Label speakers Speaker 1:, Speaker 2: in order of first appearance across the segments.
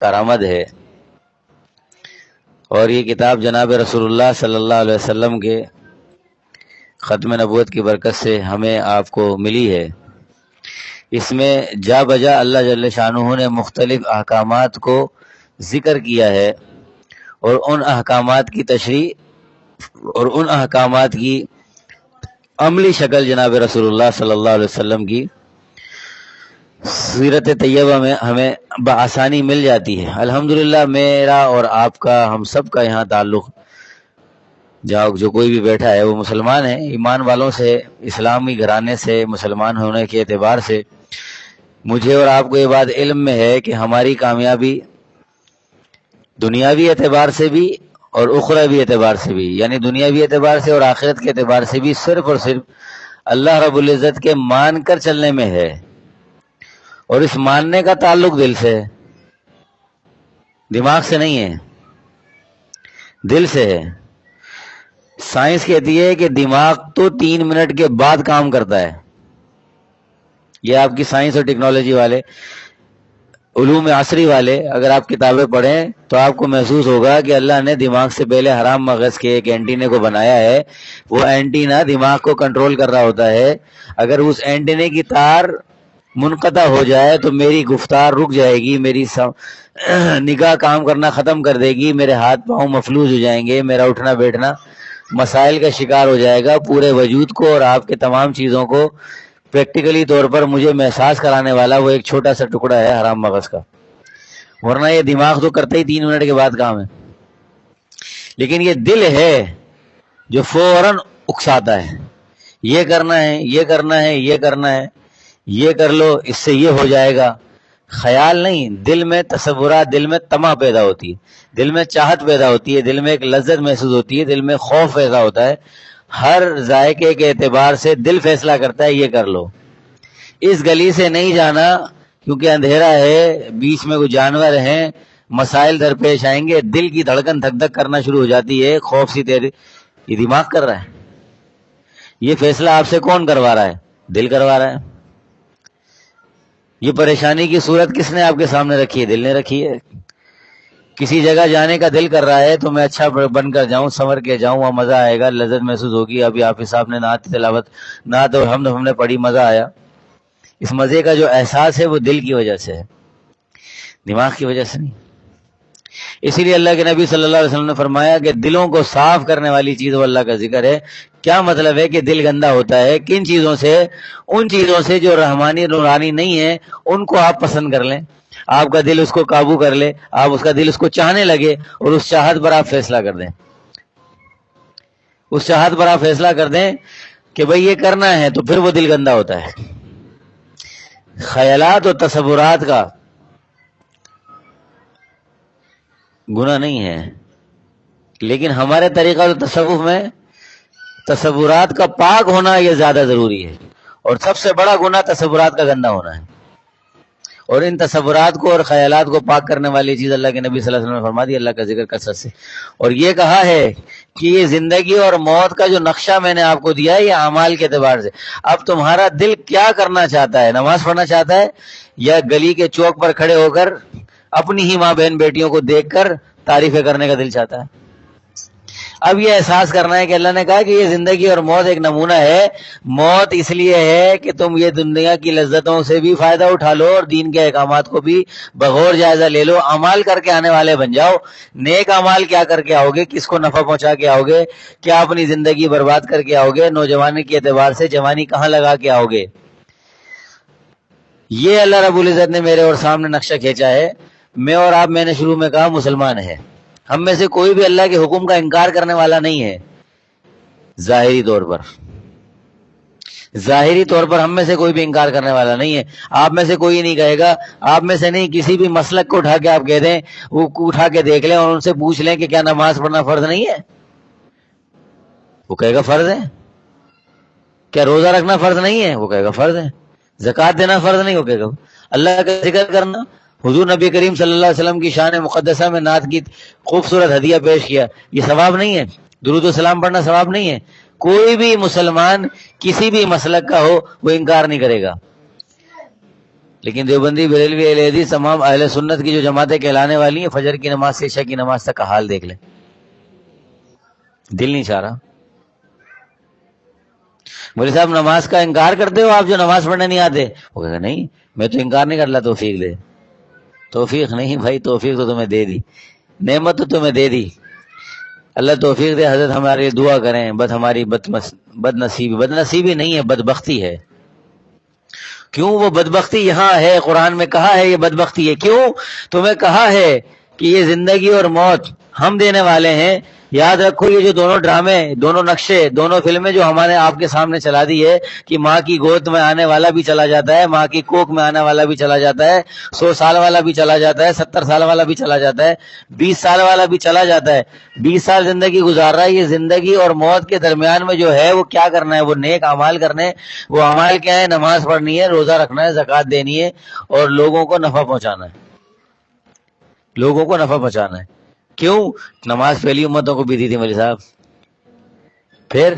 Speaker 1: کارآمد ہے، اور یہ کتاب جناب رسول اللہ صلی اللہ علیہ وسلم کے ختم نبوت کی برکت سے ہمیں آپ کو ملی ہے۔ اس میں جا بجا اللہ جل شانہ نے مختلف احکامات کو ذکر کیا ہے، اور ان احکامات کی تشریح اور ان احکامات کی عملی شکل جناب رسول اللہ صلی اللہ علیہ وسلم کی سیرت طیبہ میں ہمیں بآسانی مل جاتی ہے۔ الحمدللہ میرا اور آپ کا، ہم سب کا یہاں تعلق، جو کوئی بھی بیٹھا ہے وہ مسلمان ہے، ایمان والوں سے، اسلامی گھرانے سے، مسلمان ہونے کے اعتبار سے مجھے اور آپ کو یہ بات علم میں ہے کہ ہماری کامیابی دنیاوی اعتبار سے بھی اور اخروی اعتبار سے بھی، یعنی دنیاوی اعتبار سے اور آخرت کے اعتبار سے بھی صرف اور صرف اللہ رب العزت کے مان کر چلنے میں ہے، اور اس ماننے کا تعلق دل سے ہے، دماغ سے نہیں ہے، دل سے ہے۔ سائنس کہتی ہے کہ دماغ تو 3 منٹ کے بعد کام کرتا ہے۔ یہ آپ کی سائنس اور ٹیکنالوجی والے، علوم عصری والے اگر آپ کتابیں پڑھیں تو آپ کو محسوس ہوگا کہ اللہ نے دماغ سے پہلے حرام مغز کے ایک اینٹینے کو بنایا ہے۔ وہ اینٹینا دماغ کو کنٹرول کر رہا ہوتا ہے۔ اگر اس اینٹینے کی تار منقطع ہو جائے تو میری گفتار رک جائے گی، میری نگاہ کام کرنا ختم کر دے گی، میرے ہاتھ پاؤں مفلوج ہو جائیں گے، میرا اٹھنا بیٹھنا مسائل کا شکار ہو جائے گا۔ پورے وجود کو اور آپ کے تمام چیزوں کو پریکٹیکلی طور پر مجھے محساس کرانے والا وہ ایک چھوٹا سا ٹکڑا ہے حرام مغز کا، ورنہ یہ دماغ تو کرتا ہی 3 منٹ کے بعد کام ہے۔ لیکن یہ دل ہے جو فوراً اکساتا ہے، یہ کرنا ہے، یہ کرنا ہے، یہ کرنا ہے، یہ کر لو، اس سے یہ ہو جائے گا۔ خیال نہیں، دل میں تصورات، دل میں طمع پیدا ہوتی ہے، دل میں چاہت پیدا ہوتی ہے، دل میں ایک لذت محسوس ہوتی ہے، دل میں خوف پیدا ہوتا ہے۔ ہر ذائقے کے اعتبار سے دل فیصلہ کرتا ہے یہ کر لو، اس گلی سے نہیں جانا کیونکہ اندھیرا ہے، بیچ میں کوئی جانور ہیں، مسائل درپیش آئیں گے، دل کی دھڑکن دھک دھک کرنا شروع ہو جاتی ہے، خوف سی تیری، یہ دماغ کر رہا ہے۔ یہ فیصلہ آپ سے کون کروا رہا ہے؟ دل کروا رہا ہے۔ یہ پریشانی کی صورت کس نے آپ کے سامنے رکھی ہے؟ دل نے رکھی ہے۔ کسی جگہ جانے کا دل کر رہا ہے تو میں اچھا بن کر جاؤں، سنور کے جاؤں، وہاں مزہ آئے گا، لذت محسوس ہوگی۔ ابھی آپ صاحب نے نعت تلاوت، نعت اور حمد ہم نے پڑھی، مزہ آیا۔ اس مزے کا جو احساس ہے وہ دل کی وجہ سے ہے، دماغ کی وجہ سے نہیں۔ اسی لیے اللہ کے نبی صلی اللہ علیہ وسلم نے فرمایا کہ دلوں کو صاف کرنے والی چیز وہ اللہ کا ذکر ہے۔ کیا مطلب ہے کہ دل گندا ہوتا ہے؟ کن چیزوں سے؟ ان چیزوں سے جو رحمانی نورانی نہیں ہے، ان کو آپ پسند کر لیں، آپ کا دل اس کو قابو کر لے، آپ اس کا دل اس کو چاہنے لگے، اور اس چاہت پر آپ فیصلہ کر دیں، اس چاہت پر آپ فیصلہ کر دیں کہ بھئی یہ کرنا ہے، تو پھر وہ دل گندا ہوتا ہے۔ خیالات اور تصورات کا گناہ نہیں ہے، لیکن ہمارے طریقہ تو تصوف میں تصورات کا پاک ہونا یہ زیادہ ضروری ہے، اور سب سے بڑا گناہ تصورات کا گندا ہونا ہے۔ اور ان تصورات کو اور خیالات کو پاک کرنے والی چیز اللہ کے نبی صلی اللہ علیہ وسلم نے فرما دی، اللہ کا ذکر کثرت سے۔ اور یہ کہا ہے کہ یہ زندگی اور موت کا جو نقشہ میں نے آپ کو دیا ہے یہ اعمال کے اعتبار سے۔ اب تمہارا دل کیا کرنا چاہتا ہے؟ نماز پڑھنا چاہتا ہے، یا گلی کے چوک پر کھڑے ہو کر اپنی ہی ماں بہن بیٹیوں کو دیکھ کر تعریفیں کرنے کا دل چاہتا ہے؟ اب یہ احساس کرنا ہے کہ اللہ نے کہا کہ یہ زندگی اور موت ایک نمونہ ہے۔ موت اس لیے ہے کہ تم یہ دنیا کی لذتوں سے بھی فائدہ اٹھا لو اور دین کے احکامات کو بھی بغور جائزہ لے لو، اعمال کر کے آنے والے بن جاؤ۔ نیک اعمال کیا کر کے آؤ گے؟ کس کو نفع پہنچا کے آؤ گے؟ کیا اپنی زندگی برباد کر کے آؤ گے؟ نوجوانی کے اعتبار سے جوانی کہاں لگا کے آؤ گے؟ یہ اللہ رب العزت نے میرے اور سامنے نقشہ کھینچا ہے۔ میں نے شروع میں کہا مسلمان ہے، ہم میں سے کوئی بھی اللہ کے حکم کا انکار کرنے والا نہیں ہے، ظاہری طور پر ہم میں سے کوئی بھی انکار کرنے والا نہیں ہے۔ آپ میں سے کوئی نہیں کہے گا، آپ میں سے نہیں کسی بھی مسلک کو اٹھا کے آپ کہہ دیں، وہ اٹھا کے دیکھ لیں اور ان سے پوچھ لیں کہ کیا نماز پڑھنا فرض نہیں ہے؟ وہ کہے گا فرض ہے۔ کیا روزہ رکھنا فرض نہیں ہے؟ وہ کہے گا فرض ہے۔ زکوٰۃ دینا فرض نہیں؟ وہ کہے گا۔ اللہ کا ذکر کرنا، حضور نبی کریم صلی اللہ علیہ وسلم کی شان مقدسہ میں نعت کی خوبصورت ہدیہ پیش کیا، یہ ثواب نہیں ہے؟ درود و سلام پڑھنا ثواب نہیں ہے؟ کوئی بھی مسلمان کسی بھی مسلک کا ہو وہ انکار نہیں کرے گا۔ لیکن دیوبندی بریلوی اہل حدیث تمام اہل سنت کی جو جماعتیں کہلانے والی ہیں، فجر کی نماز سے عشاء کی نماز تک کا حال دیکھ لیں، دل نہیں چاہ رہا۔ بولے صاحب نماز کا انکار کرتے ہو آپ جو نماز پڑھنے نہیں آتے؟ وہ کہا نہیں میں تو انکار نہیں کر رہا، توفیق دے۔ توفیق نہیں بھائی، توفیق تو تمہیں دے دی، نعمت تو تمہیں دے دی، اللہ توفیق دے۔ حضرت ہمارے لیے دعا کریں، بس ہماری بدنصیبی نہیں ہے، بدبختی ہے۔ کیوں وہ بدبختی یہاں ہے؟ قرآن میں کہا ہے یہ بدبختی ہے، کیوں؟ تمہیں کہا ہے کہ یہ زندگی اور موت ہم دینے والے ہیں۔ یاد رکھو یہ جو دونوں ڈرامے، دونوں نقشے، دونوں فلمیں جو ہمارے آپ کے سامنے چلا دی ہے کہ ماں کی گود میں آنے والا بھی چلا جاتا ہے، ماں کی کوکھ میں آنے والا بھی چلا جاتا ہے، 100 سال والا بھی چلا جاتا ہے، 70 سال والا بھی چلا جاتا ہے، 20 سال والا بھی چلا جاتا ہے، 20 سال زندگی گزار رہا ہے۔ یہ زندگی اور موت کے درمیان میں جو ہے وہ کیا کرنا ہے؟ وہ نیک اعمال کرنے۔ وہ اعمال کیا ہے؟ نماز پڑھنی ہے، روزہ رکھنا ہے، زکوٰۃ دینی ہے اور لوگوں کو نفع پہنچانا ہے، لوگوں کو نفع پہنچانا ہے۔ کیوں؟ نماز پہلی امتوں کو بھی دی تھی مولوی صاحب، پھر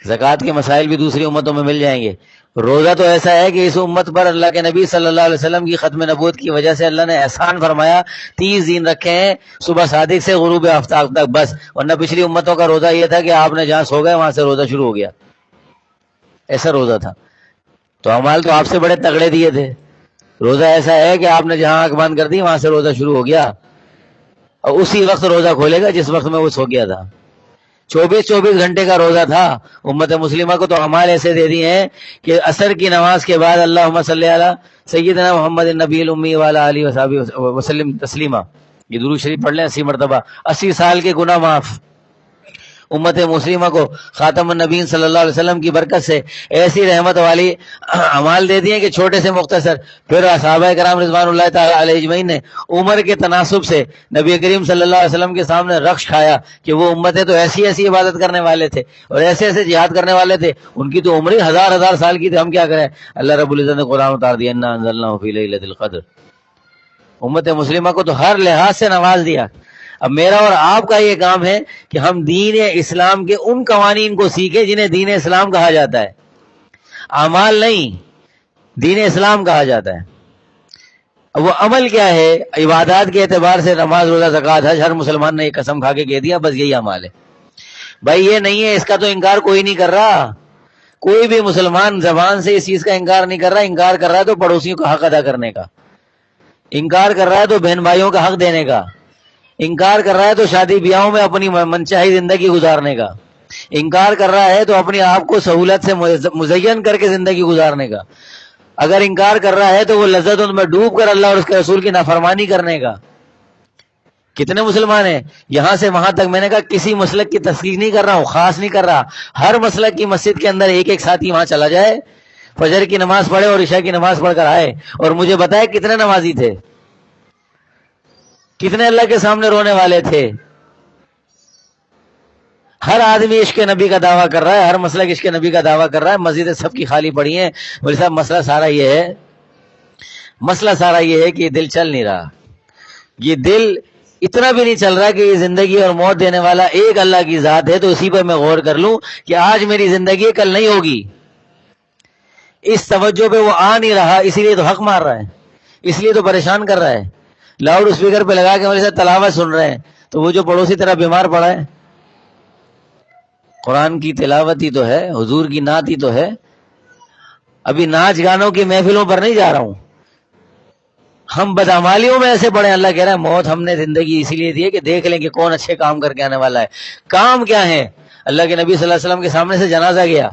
Speaker 1: زکوٰۃ کے مسائل بھی دوسری امتوں میں مل جائیں گے۔ روزہ تو ایسا ہے کہ اس امت پر اللہ کے نبی صلی اللہ علیہ وسلم کی ختم نبوت کی وجہ سے اللہ نے احسان فرمایا، 30 دن رکھے ہیں، صبح صادق سے غروب آفتاب تک بس، ورنہ پچھلی امتوں کا روزہ یہ تھا کہ آپ نے جہاں سو گئے وہاں سے روزہ شروع ہو گیا، ایسا روزہ تھا۔ تو اعمال تو آپ سے بڑے تگڑے دیے تھے۔ روزہ ایسا ہے کہ آپ نے جہاں آنکھ بند کر دی وہاں سے روزہ شروع ہو گیا، اور اسی وقت روزہ کھولے گا جس وقت میں وہ سو گیا تھا۔ 24 گھنٹے کا روزہ تھا۔ امت مسلمہ کو تو اعمال ایسے دے دیے ہیں کہ عصر کی نماز کے بعد اللہم صلی علی سیدنا محمد النبی الامی وعلی آلہ وصحبہ وسلم تسلیما، یہ درود شریف پڑھ لیں 80 مرتبہ، 80 سال کے گناہ معاف۔ امت مسلمہ کو خاتم النبیین صلی اللہ علیہ وسلم کی برکت سے ایسی رحمت والی اعمال دے دیے کہ چھوٹے سے مختصر۔ پھر صحابہ کرام رضوان اللہ تعالی علیہ اجمعین نے عمر کے تناسب سے نبی کریم صلی اللہ علیہ وسلم کے سامنے رخش کھایا کہ وہ امتیں تو ایسی ایسی عبادت کرنے والے تھے اور ایسے ایسے جہاد کرنے والے تھے، ان کی تو عمریں ہزار سال کی تھی، ہم کیا کریں؟ اللہ رب العزت نے قرآن اتار دیا، انا انزلناہ فی لیلۃ القدر۔ امت مسلمہ کو تو ہر لحاظ سے نواز دیا۔ اب میرا اور آپ کا یہ کام ہے کہ ہم دین اسلام کے ان قوانین کو سیکھیں جنہیں دین اسلام کہا جاتا ہے، اعمال نہیں، دین اسلام کہا جاتا ہے۔ اب وہ عمل کیا ہے؟ عبادات کے اعتبار سے نماز، روزہ، زکوٰۃ، حج، ہر مسلمان نے یہ قسم کھا کے کہہ دیا بس یہی اعمال ہے۔ بھائی یہ نہیں ہے، اس کا تو انکار کوئی نہیں کر رہا، کوئی بھی مسلمان زبان سے اس چیز کا انکار نہیں کر رہا۔ انکار کر رہا ہے تو پڑوسیوں کا حق ادا کرنے کا، انکار کر رہا ہے تو بہن بھائیوں کا حق دینے کا، انکار کر رہا ہے تو شادی بیاہوں میں اپنی منچاہی زندگی گزارنے کا، انکار کر رہا ہے تو اپنے آپ کو سہولت سے مزین کر کے زندگی گزارنے کا، اگر انکار کر رہا ہے تو وہ لذت ان میں ڈوب کر اللہ اور اس کے رسول کی نافرمانی کرنے کا۔ کتنے مسلمان ہیں یہاں سے وہاں تک؟ میں نے کہا کسی مسلک کی تصدیق نہیں کر رہا ہوں، خاص نہیں کر رہا، ہر مسلک کی مسجد کے اندر ایک ساتھی وہاں چلا جائے، فجر کی نماز پڑھے اور عشاء کی نماز پڑھ کر آئے اور مجھے بتائے کتنے نمازی تھے، کتنے اللہ کے سامنے رونے والے تھے۔ ہر آدمی عشق نبی کا دعویٰ کر رہا ہے، ہر مسلک عشق نبی کا دعویٰ کر رہا ہے، مسجدیں سب کی خالی پڑی ہیں۔ بولے صاحب مسئلہ سارا یہ ہے کہ یہ دل چل نہیں رہا، یہ دل اتنا بھی نہیں چل رہا کہ یہ زندگی اور موت دینے والا ایک اللہ کی ذات ہے تو اسی پر میں غور کر لوں کہ آج میری زندگی کل نہیں ہوگی۔ اس توجہ پہ وہ آ نہیں رہا، اسی لیے تو حق مار رہا ہے، اس لیے تو پریشان کر رہا ہے، لاؤڈ اسپیکر پہ لگا کے میرے ساتھ تلاوت سن رہے ہیں تو وہ جو پڑوسی طرح بیمار پڑا ہے۔ قرآن کی تلاوت ہی تو ہے، حضور کی نعت ہی تو ہے۔ ابھی ناچ گانوں کی محفلوں پر نہیں جا رہا ہوں، ہم بدعمالیوں میں ایسے پڑے۔ اللہ کہہ رہا ہے موت ہم نے زندگی اسی لیے دی ہے کہ دیکھ لیں کہ کون اچھے کام کر کے آنے والا ہے۔ کام کیا ہے؟ اللہ کے نبی صلی اللہ علیہ وسلم کے سامنے سے جنازہ گیا،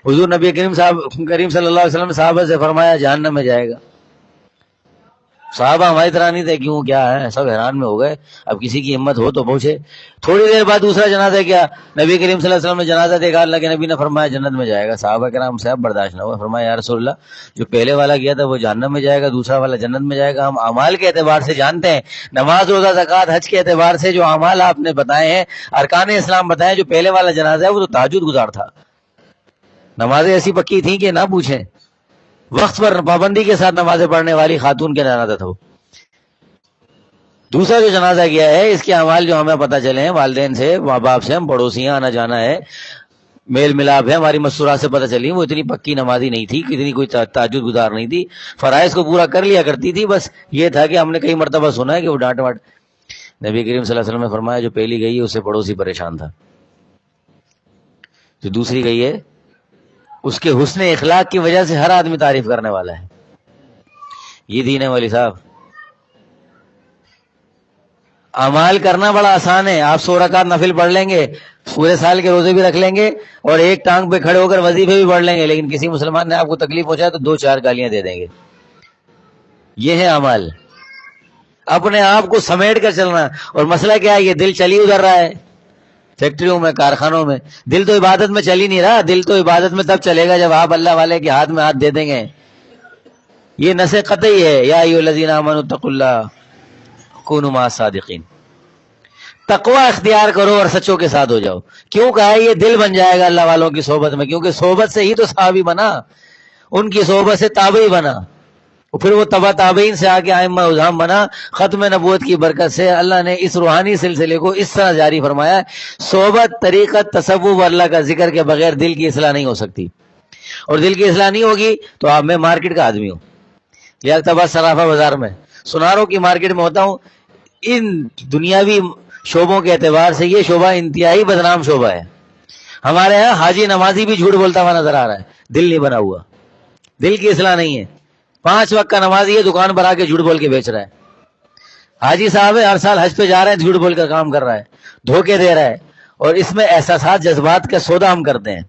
Speaker 1: حضور نبی کریم صلی اللہ علیہ وسلم نے صحابہ سے فرمایا جہنم میں جائے گا۔ صحابہ ہماری طرح نہیں تھے، کیوں کیا ہے، سب حیران میں ہو گئے، اب کسی کی ہمت ہو تو پہنچے۔ تھوڑی دیر بعد دوسرا جنازہ کیا، نبی کریم صلی اللہ علیہ وسلم نے جنازہ دیکھا، اللہ کے نبی نے فرمایا جنت میں جائے گا۔ صحابہ کرام سے اب برداشت نہ ہوا، فرمایا یا رسول اللہ جو پہلے والا کیا تھا وہ جہنم میں جائے گا، دوسرا والا جنت میں جائے گا۔ ہم اعمال کے اعتبار سے جانتے ہیں، نماز، روزہ، زکوٰۃ، حج کے اعتبار سے جو اعمال آپ نے بتائے ہیں، ارکان اسلام بتائے، جو پہلے والا جنازہ ہے وہ تو تہجد گزار تھا، نمازیں ایسی پکی تھیں کہ نہ پوچھیں، وقت پر پابندی کے ساتھ نمازیں پڑھنے والی خاتون کے جنازہ تھا وہ۔ دوسرا جو جنازہ کیا ہے اس کے اعمال جو ہمیں پتہ چلے ہیں والدین سے، ماں باپ سے، ہم پڑوسیاں آنا جانا ہے، میل ملاپ ہے ہماری مستورات سے پتہ چلی، وہ اتنی پکی نمازی نہیں تھی، اتنی کوئی تہجد گزار نہیں تھی، فرائض کو پورا کر لیا کرتی تھی، بس یہ تھا کہ ہم نے کئی مرتبہ سنا ہے کہ وہ ڈانٹ واٹ. نبی کریم صلی اللہ علیہ وسلم نے فرمایا جو پہلی گئی ہے اس سے پڑوسی پریشان تھا، جو دوسری گئی ہے اس کے حسن اخلاق کی وجہ سے ہر آدمی تعریف کرنے والا ہے. یہ دین ہے والی صاحب. اعمال کرنا بڑا آسان ہے، آپ 100 رکعت نفل پڑھ لیں گے، پورے سال کے روزے بھی رکھ لیں گے اور ایک ٹانگ پہ کھڑے ہو کر وظیفے بھی پڑھ لیں گے، لیکن کسی مسلمان نے آپ کو تکلیف پہنچایا تو 2-4 گالیاں دے دیں گے. یہ ہے اعمال، اپنے آپ کو سمیٹ کر چلنا. اور مسئلہ کیا ہے، یہ دل چلی ادھر رہا ہے فیکٹریوں میں، کارخانوں میں. دل تو عبادت میں چل ہی نہیں رہا، دل تو عبادت میں تب چلے گا جب آپ اللہ والے کے ہاتھ میں ہاتھ دے دیں گے. یہ نص قطعی ہے، یا ایھا الذین آمنوا اتقوا اللہ کونوا مع الصادقین. تقوی اختیار کرو اور سچوں کے ساتھ ہو جاؤ. کیوں کہا ہے یہ دل بن جائے گا اللہ والوں کی صحبت میں؟ کیونکہ صحبت سے ہی تو صحابی بنا، ان کی صحبت سے تابعی بنا، پھر وہ تبع تابعین سے آگے ائمہ اعظام بنا. ختم نبوت کی برکت سے اللہ نے اس روحانی سلسلے کو اس طرح جاری فرمایا. صحبت، طریقت، تصوف اللہ کا ذکر کے بغیر دل کی اصلاح نہیں ہو سکتی، اور دل کی اصلاح نہیں ہوگی تو آپ میں مارکیٹ کا آدمی ہوں یا تبع صرافہ بازار میں سناروں کی مارکیٹ میں ہوتا ہوں. ان دنیاوی شعبوں کے اعتبار سے یہ شعبہ انتہائی بدنام شعبہ ہے. ہمارے ہاں حاجی نمازی بھی جھوٹ بولتا ہوا نظر آ رہا ہے، دل نہیں بنا ہوا، دل کی اصلاح نہیں ہے. 5 وقت کا نمازی ہے، دکان پر آ کے جھوٹ بول کے بیچ رہا ہے. حاجی صاحب ہے، ہر سال حج پہ جا رہے ہیں، جھوٹ بول کر کام کر رہا ہے، دھوکے دے رہا ہے. اور اس میں احساسات، جذبات کا سودا ہم کرتے ہیں.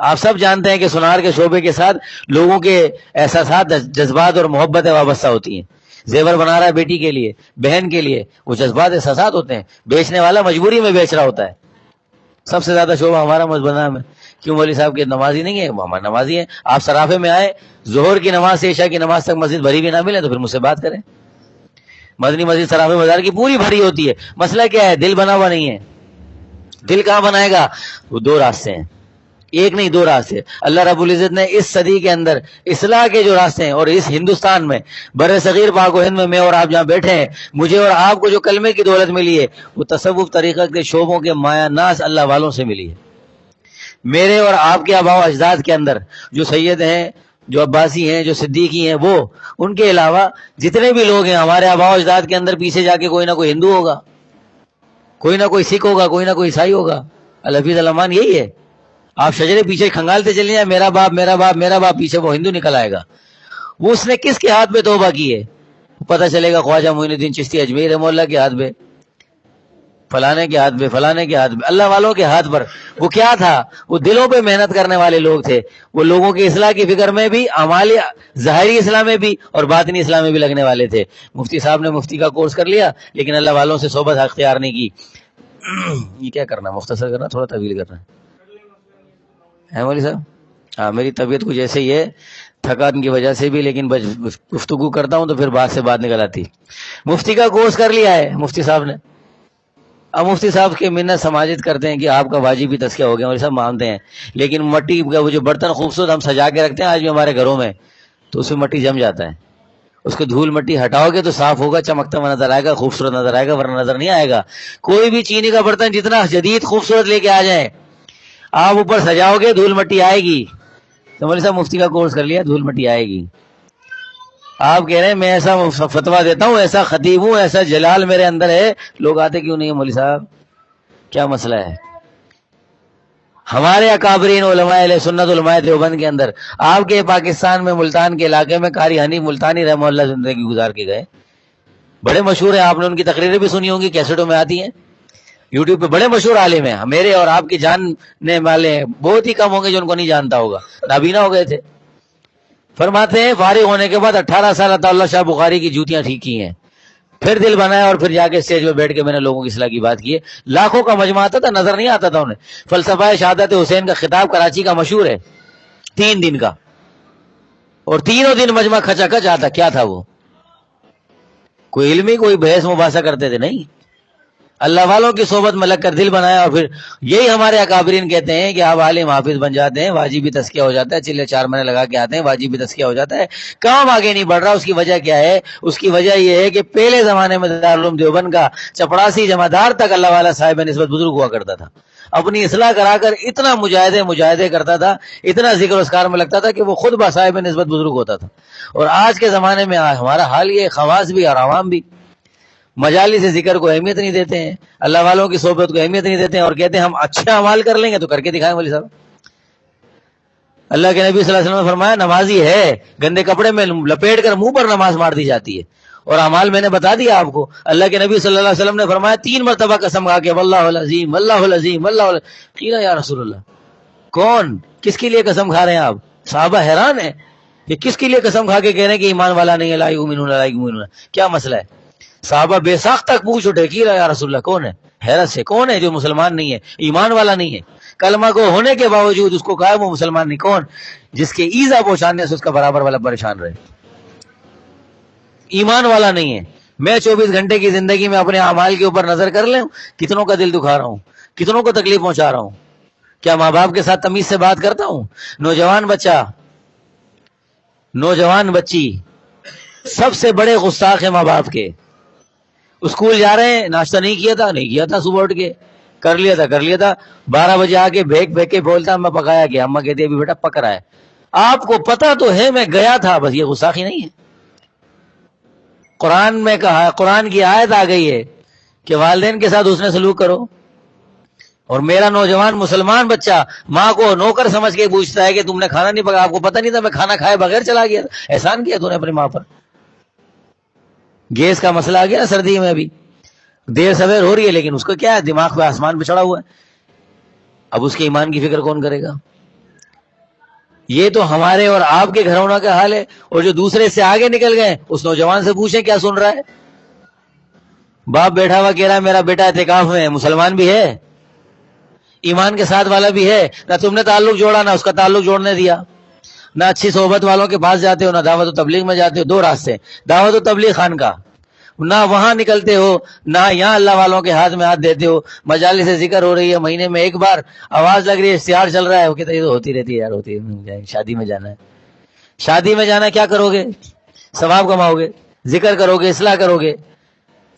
Speaker 1: آپ سب جانتے ہیں کہ سنار کے شعبے کے ساتھ لوگوں کے احساسات، جذبات اور محبتیں وابستہ ہوتی ہیں. زیور بنا رہا ہے بیٹی کے لیے، بہن کے لیے، وہ جذبات، احساسات ہوتے ہیں. بیچنے والا مجبوری میں بیچ رہا ہوتا ہے. سب سے زیادہ شعبہ ہمارا بدنام ہے. کیوں مولوی صاحب کی نمازی نہیں ہے؟ ہمارے نمازی ہیں. آپ سرافے میں آئے، ظہر کی نماز سے عشاء کی نماز تک مسجد بھری بھی نہ ملے تو پھر مجھ سے بات کریں. مدنی مسجد سرافے بازار کی پوری بھری ہوتی ہے. مسئلہ کیا ہے؟ دل بنا ہوا نہیں ہے. دل کہاں بنائے گا؟ وہ 2 راستے ہیں، ایک نہیں 2 راستے. اللہ رب العزت نے اس صدی کے اندر اصلاح کے جو راستے ہیں، اور اس ہندوستان میں، بر صغیر پاک و ہند میں اور آپ جہاں بیٹھے ہیں، مجھے اور آپ کو جو کلمے کی دولت ملی ہے وہ تصوف طریقت کے شعبوں کے مایا ناز اللہ والوں سے ملی ہے. میرے اور آپ کے آباء و اجداد کے اندر جو سید ہیں، جو عباسی ہیں، جو صدیقی ہیں، وہ ان کے علاوہ جتنے بھی لوگ ہیں ہمارے آباء و اجداد کے اندر، پیچھے جا کے کوئی نہ کوئی ہندو ہوگا، کوئی نہ کوئی سکھ ہوگا، کوئی نہ کوئی عیسائی ہوگا. الحفیظ الرحمان یہی ہے. آپ شجرے پیچھے کھنگالتے چلے جائیں، میرا باپ میرا باپ میرا باپ، پیچھے وہ ہندو نکل آئے گا. وہ اس نے کس کے ہاتھ میں توبہ کی ہے؟ پتہ چلے گا خواجہ معین الدین چشتی اجمیر رحمہ اللہ کے ہاتھ میں، فلانے کے ہاتھ میں، فلانے کے ہاتھ میں، اللہ والوں کے ہاتھ پر. وہ کیا تھا؟ وہ دلوں پہ محنت کرنے والے لوگ تھے. وہ لوگوں کی اصلاح کی فکر میں بھی، اعمالی ظاہری اصلاح میں بھی اور باطنی اصلاح میں بھی لگنے والے تھے. مفتی صاحب نے مفتی کا کورس کر لیا لیکن اللہ والوں سے صحبت اختیار نہیں کی. یہ کیا کرنا، مختصر کرنا، تھوڑا طویل کرنا ہے مولوی صاحب؟ ہاں، میری طبیعت کچھ ایسے ہی ہے، تھکان کی وجہ سے بھی، لیکن گفتگو کرتا ہوں تو پھر بات سے بات نکل آتی. مفتی کا کورس کر لیا ہے مفتی صاحب نے. اب مفتی صاحب کے منت سماجت کرتے ہیں کہ آپ کا واجبی تزکیہ ہو گیا، اور سب مانتے ہیں، لیکن مٹی کا وہ جو برتن خوبصورت ہم سجا کے رکھتے ہیں آج بھی ہمارے گھروں میں، تو اس میں مٹی جم جاتا ہے. اس کو دھول مٹی ہٹاؤ گے تو صاف ہوگا، چمکتا ہوا نظر آئے گا، خوبصورت نظر آئے گا، ورنہ نظر نہیں آئے گا. کوئی بھی چینی کا برتن جتنا جدید خوبصورت لے کے آ جائیں، آپ اوپر سجاؤ گے دھول مٹی آئے گی. تو مولوی صاحب مفتی کا کورس کر لیا، دھول مٹی آئے گی. آپ کہہ رہے ہیں میں ایسا فتویٰ دیتا ہوں، ایسا خطیب ہوں، ایسا جلال میرے اندر ہے، لوگ آتے کیوں نہیں ہیں مولوی صاحب؟ کیا مسئلہ ہے؟ ہمارے اکابرین علماء اہل سنت، علماء دیوبند کے اندر، آپ کے پاکستان میں ملتان کے علاقے میں قاری حنیف ملتانی رحمہ اللہ زندگی گزار کے گئے، بڑے مشہور ہیں. آپ نے ان کی تقریریں بھی سنی ہوں گی، کیسٹوں میں آتی ہیں، یوٹیوب پہ. بڑے مشہور عالم ہیں. میرے اور آپ کی جاننے والے بہت ہی کم ہوں گے جو ان کو نہیں جانتا ہوگا، نابینا ہو گئے تھے. فرماتے ہیں فارغ ہونے کے بعد 18 سال عطا اللہ شاہ بخاری کی جوتیاں ٹھیک کی ہیں، پھر دل بنایا اور پھر جا کے اسٹیج پہ بیٹھ کے میں نے لوگوں کی اصلاح کی بات کی ہے. لاکھوں کا مجمع آتا تھا، نظر نہیں آتا تھا انہیں. فلسفہ شہادت حسین کا خطاب کراچی کا مشہور ہے، 3 دن کا، اور تینوں دن مجمع کھچا کھچ آتا. کیا تھا وہ؟ کوئی علمی کوئی بحث مباحثہ کرتے تھے؟ نہیں. اللہ والوں کی صحبت میں لگ کر دل بنایا. اور پھر یہی ہمارے اکابرین کہتے ہیں کہ آپ عالم حافظ بن جاتے ہیں، واجبی تزکیہ ہو جاتا ہے، چلے 4 مہینے لگا کے آتے ہیں، واجبی تزکیہ ہو جاتا ہے، کام آگے نہیں بڑھ رہا. اس کی وجہ کیا ہے؟ اس کی وجہ یہ ہے کہ پہلے زمانے میں دارالعلوم دیوبند کا چپڑاسی جمعدار تک اللہ والا صاحب نسبت بزرگ ہوا کرتا تھا. اپنی اصلاح کرا کر اتنا مجاہدے کرتا تھا، اتنا ذکر اذکار میں لگتا تھا کہ وہ خود باصاحب نسبت بزرگ ہوتا تھا. اور آج کے زمانے میں ہمارا حال یہ، خواص بھی اور عوام بھی مجالس ذکر کو اہمیت نہیں دیتے ہیں، اللہ والوں کی صحبت کو اہمیت نہیں دیتے ہیں، اور کہتے ہیں ہم اچھے اعمال کر لیں گے تو کر کے دکھائیں. مولوی صاحب، اللہ کے نبی صلی اللہ علیہ وسلم نے فرمایا نمازی ہے گندے کپڑے میں لپیٹ کر منہ پر نماز مار دی جاتی ہے. اور اعمال میں نے بتا دیا آپ کو. اللہ کے نبی صلی اللہ علیہ وسلم نے فرمایا 3 مرتبہ قسم کھا کے واللہ العظیم واللہ العظیم واللہ قیل یا رسول اللہ، کون کس کے لیے قسم کھا رہے ہیں آپ؟ صحابہ حیران ہیں کہ کس کے لیے قسم کھا کے کہہ رہے ہیں کہ ایمان والا نہیں ہے، لا یؤمنون لا یؤمنون، کیا مسئلہ ہے؟ صحابہ بے ساخت تک پوچھ اٹھے کہ یا رسول اللہ کون ہے؟ حیرت سے، کون ہے جو مسلمان نہیں ہے، ایمان والا نہیں ہے، کلمہ کو ہونے کے باوجود اس کو کہا وہ مسلمان نہیں؟ کون؟ جس کے ایذا پہنچانے سے اس کا برابر والا پریشان رہے، ایمان والا نہیں ہے. میں 24 گھنٹے کی زندگی میں اپنے اعمال کے اوپر نظر کر لیں، کتنوں کا دل دکھا رہا ہوں، کتنوں کو تکلیف پہنچا رہا ہوں، کیا ماں باپ کے ساتھ تمیز سے بات کرتا ہوں؟ نوجوان بچہ، نوجوان بچی سب سے بڑے گستاخ ہیں ماں باپ کے. اسکول جا رہے ہیں، ناشتہ نہیں کیا تھا صبح اٹھ کے، کر لیا تھا 12 بجے آ کے بھیک کے بولتا میں پکایا کیا، اماں کہتی ابھی بیٹا پک رہا ہے. آپ کو پتا تو ہے میں گیا تھا، بس یہ گستاخی نہیں ہے؟ قرآن میں کہا، قرآن کی آیت آ گئی ہے کہ والدین کے ساتھ حسن سلوک کرو. اور میرا نوجوان مسلمان بچہ ماں کو نوکر سمجھ کے پوچھتا ہے کہ تم نے کھانا نہیں پکایا، آپ کو پتہ نہیں تھا میں کھانا کھائے بغیر چلا گیا تھا، احسان کیا تو نے اپنی ماں پر. گیس کا مسئلہ آ گیا نا سردی میں، ابھی دیر سویر ہو رہی ہے لیکن اس کو کیا ہے، دماغ پہ آسمان پہ چڑھا ہوا ہے. اب اس کے ایمان کی فکر کون کرے گا؟ یہ تو ہمارے اور آپ کے گھروں کا حال ہے. اور جو دوسرے سے آگے نکل گئے اس نوجوان سے پوچھیں کیا سن رہا ہے؟ باپ بیٹھا ہوا کہہ رہا ہے میرا بیٹا اعتکاف میں، مسلمان بھی ہے، ایمان کے ساتھ والا بھی ہے، نہ تم نے تعلق جوڑا نہ اس کا تعلق جوڑنے دیا، نہ اچھی صحبت والوں کے پاس جاتے ہو، نہ دعوت و تبلیغ میں جاتے ہو. 2 راستے، دعوت و تبلیغ خان کا، نہ وہاں نکلتے ہو، نہ یہاں اللہ والوں کے ہاتھ میں ہاتھ دیتے ہو. مجالس سے ذکر ہو رہی ہے، مہینے میں ایک بار آواز لگ رہی ہے، اشتہار چل رہا ہے، وہ کہتے ہیں یہ تو ہوتی رہتی ہے یار، ہوتی ہے، شادی میں جانا ہے. شادی میں جانا کیا کرو گے؟ ثواب کماؤ گے، ذکر کرو گے، اصلاح کرو گے،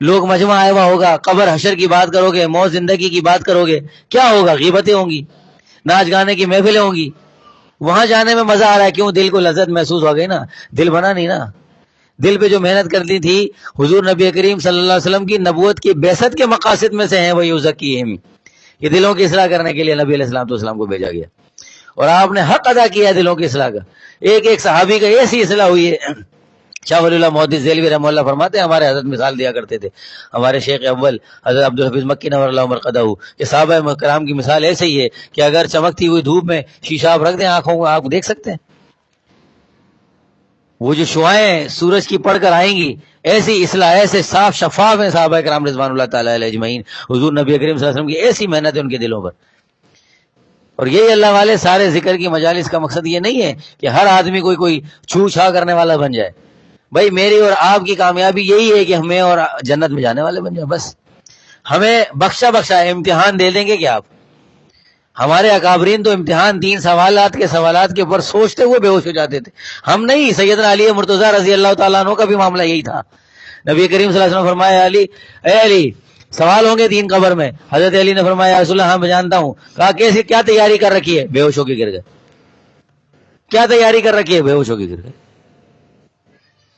Speaker 1: لوگ مجمع آیا ہوا ہوگا، قبر حشر کی بات کرو گے، موت زندگی کی بات کرو گے، کیا ہوگا؟ غیبتیں ہوں گی، ناچ گانے کی محفلیں ہوں گی. وہاں جانے میں مزہ آ رہا ہے، کیوں؟ دل کو لذت محسوس ہو گئی نا، دل بنا نہیں نا. دل پہ جو محنت کرتی تھی حضور نبی کریم صلی اللہ علیہ وسلم کی نبوت کی بعثت کے مقاصد میں سے ہیں وہ یزکیہم، یہ دلوں کی اصلاح کرنے کے لیے نبی علیہ السلام کو بھیجا گیا. اور آپ نے حق ادا کیا ہے دلوں کی اصلاح کا. ایک صحابی کا ایسی اصلاح ہوئی ہے. شاہ ولی اللہ محدث دہلوی رحمہ اللہ فرماتے ہیں ہمارے حضرت مثال دیا کرتے تھے، ہمارے شیخ اول حضرت عبدالحفیظ مکی نور اللہ مرقدہ، کہ صحابہ کرام کی مثال ایسے ہی ہے کہ اگر چمکتی ہوئی دھوپ میں شیشہ آپ رکھ دیں آنکھوں کو، آپ دیکھ سکتے ہیں. وہ جو شعائیں سورج کی پڑھ کر آئیں گی، ایسی اصلاح، ایسے صاف شفاف ہیں صحابہ کرام رضوان اللہ تعالی علیہ اجمعین. حضور نبی کریم صلی اللہ علیہ وسلم کی ایسی محنت ہے ان کے دلوں پر. اور یہی اللہ والے سارے ذکر کی مجالس کا مقصد یہ نہیں ہے کہ ہر آدمی کوئی چھو چھا کرنے والا بن جائے. بھائی میری اور آپ کی کامیابی یہی ہے کہ ہمیں اور جنت میں جانے والے بن جائیں بس. ہمیں بخشا امتحان دے دیں گے کہ آپ، ہمارے اکابرین تو امتحان 3 سوالات کے اوپر سوچتے ہوئے بے ہوش ہو جاتے تھے. ہم نہیں. سیدنا علی مرتضیٰ رضی اللہ تعالیٰ عنہ کا بھی معاملہ یہی تھا. نبی کریم صلی اللہ علیہ وسلم فرمایا اے علی سوال ہوں گے 3 قبر میں. حضرت علی نے فرمایا رسول اللہ ہاں میں جانتا ہوں. کہا کیسے، کیا تیاری کر رکھی ہے؟ بے ہوش ہو کے گر گئے. کیا تیاری کر رکھی ہے؟ بے ہوش ہو کے گر گئے.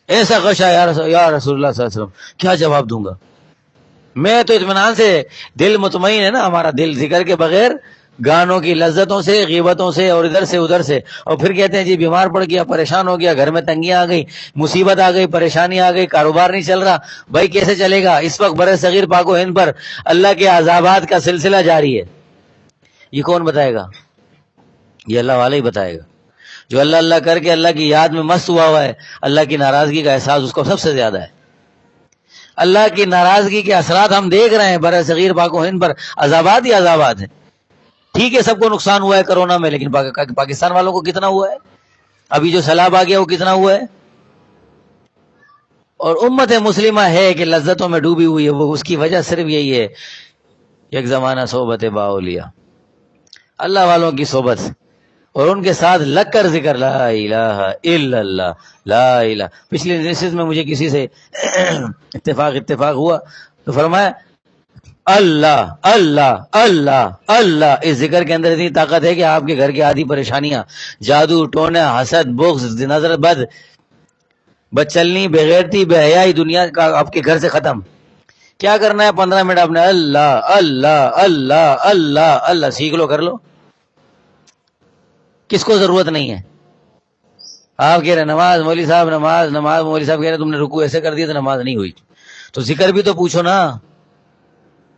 Speaker 1: ایسا غشا یا رسول اللہ صلی اللہ علیہ وسلم، کیا جواب دوں گا؟ میں تو اطمینان سے، دل مطمئن ہے نا ہمارا دل، ذکر کے بغیر گانوں کی لذتوں سے، غیبتوں سے اور ادھر سے ادھر سے. اور پھر کہتے ہیں جی بیمار پڑ گیا، پریشان ہو گیا، گھر میں تنگیاں آ گئی، مصیبت آ گئی، پریشانی آ گئی، کاروبار نہیں چل رہا. بھائی کیسے چلے گا؟ اس وقت بر صغیر پاک و ہند پر اللہ کے عذابات کا سلسلہ جاری ہے. یہ کون بتائے گا؟ یہ اللہ والا ہی بتائے گا. جو اللہ اللہ کر کے اللہ کی یاد میں مست ہوا ہے، اللہ کی ناراضگی کا احساس اس کو سب سے زیادہ ہے. اللہ کی ناراضگی کے اثرات ہم دیکھ رہے ہیں بر صغیر پاک و ہند پر، عذابات ہی عذابات ہیں. ٹھیک ہے سب کو نقصان ہوا ہے کرونا میں، لیکن پاکستان والوں کو کتنا ہوا ہے؟ ابھی جو سیلاب آ گیا وہ کتنا ہوا ہے؟ اور امت مسلمہ ہے کہ لذتوں میں ڈوبی ہوئی ہے. وہ اس کی وجہ صرف یہی ہے، ایک زمانہ صحبت باولیاء، اللہ والوں کی صحبت، اور ان کے ساتھ لگ کر ذکر لا الہ الا اللہ، لا الہ. پچھلی نشست میں مجھے کسی سے اتفاق ہوا تو فرمایا اللہ اللہ اللہ اللہ. اس ذکر کے اندر اتنی طاقت ہے کہ آپ کے گھر کی آدھی پریشانیاں، جادو ٹونا، حسد، بغض، نظر بد، بدچلنی، بغیرتی، بے حیائی، دنیا کا آپ کے گھر سے ختم. کیا کرنا ہے 15 منٹ آپ نے اللہ اللہ اللہ اللہ اللہ سیکھ لو، کر لو. کس کو ضرورت نہیں ہے؟ آپ کہہ رہے نماز مولوی صاحب، نماز نماز، مولوی صاحب کہہ رہے تم نے رکوع ایسے کر دیا تو نماز نہیں ہوئی. تو ذکر بھی تو پوچھو نا،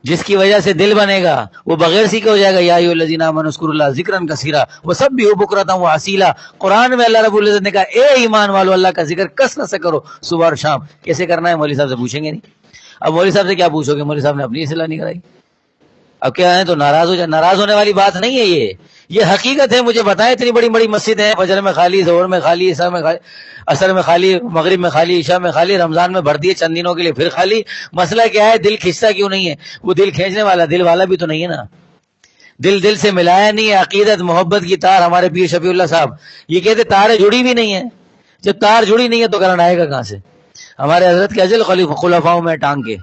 Speaker 1: جس کی وجہ سے دل بنے گا وہ بغیر سیکھے ہو جائے گا. یا ایھا الذین آمنوا اذکروا اللہ ذکرا کثیرا وسبحوہ بکرۃ واسیلا. قرآن میں اللہ رب العزت نے کہا اے ایمان والو اللہ کا ذکر کثرت سے کرو صبح اور شام. کیسے کرنا ہے مولوی صاحب سے پوچھیں گے نہیں. اب مولوی صاحب سے کیا پوچھو گے؟ مولوی صاحب نے اپنی اصلاح نہیں کرائی. اب کیا ہے تو ناراض ہو جائے. ناراض ہونے والی بات نہیں ہے، یہ حقیقت ہے. مجھے بتائیں اتنی بڑی بڑی مسجد ہیں، فجر میں خالی، ظہر میں خالی، عصر میں خالی، عصر میں خالی، مغرب میں خالی، عشاء میں خالی، رمضان میں بھر دیے چند دنوں کے لیے پھر خالی. مسئلہ کیا ہے؟ دل کھینچتا کیوں نہیں ہے؟ وہ دل کھینچنے والا دل والا بھی تو نہیں ہے نا. دل سے ملایا نہیں ہے. عقیدت محبت کی تار ہمارے پیر شفیع اللہ صاحب یہ کہتے تاریں جڑی بھی نہیں ہے. جب تار جڑی نہیں ہے تو کرن آئے گا کہاں سے؟ ہمارے حضرت کے اجل خلفاؤں میں ٹانگ کے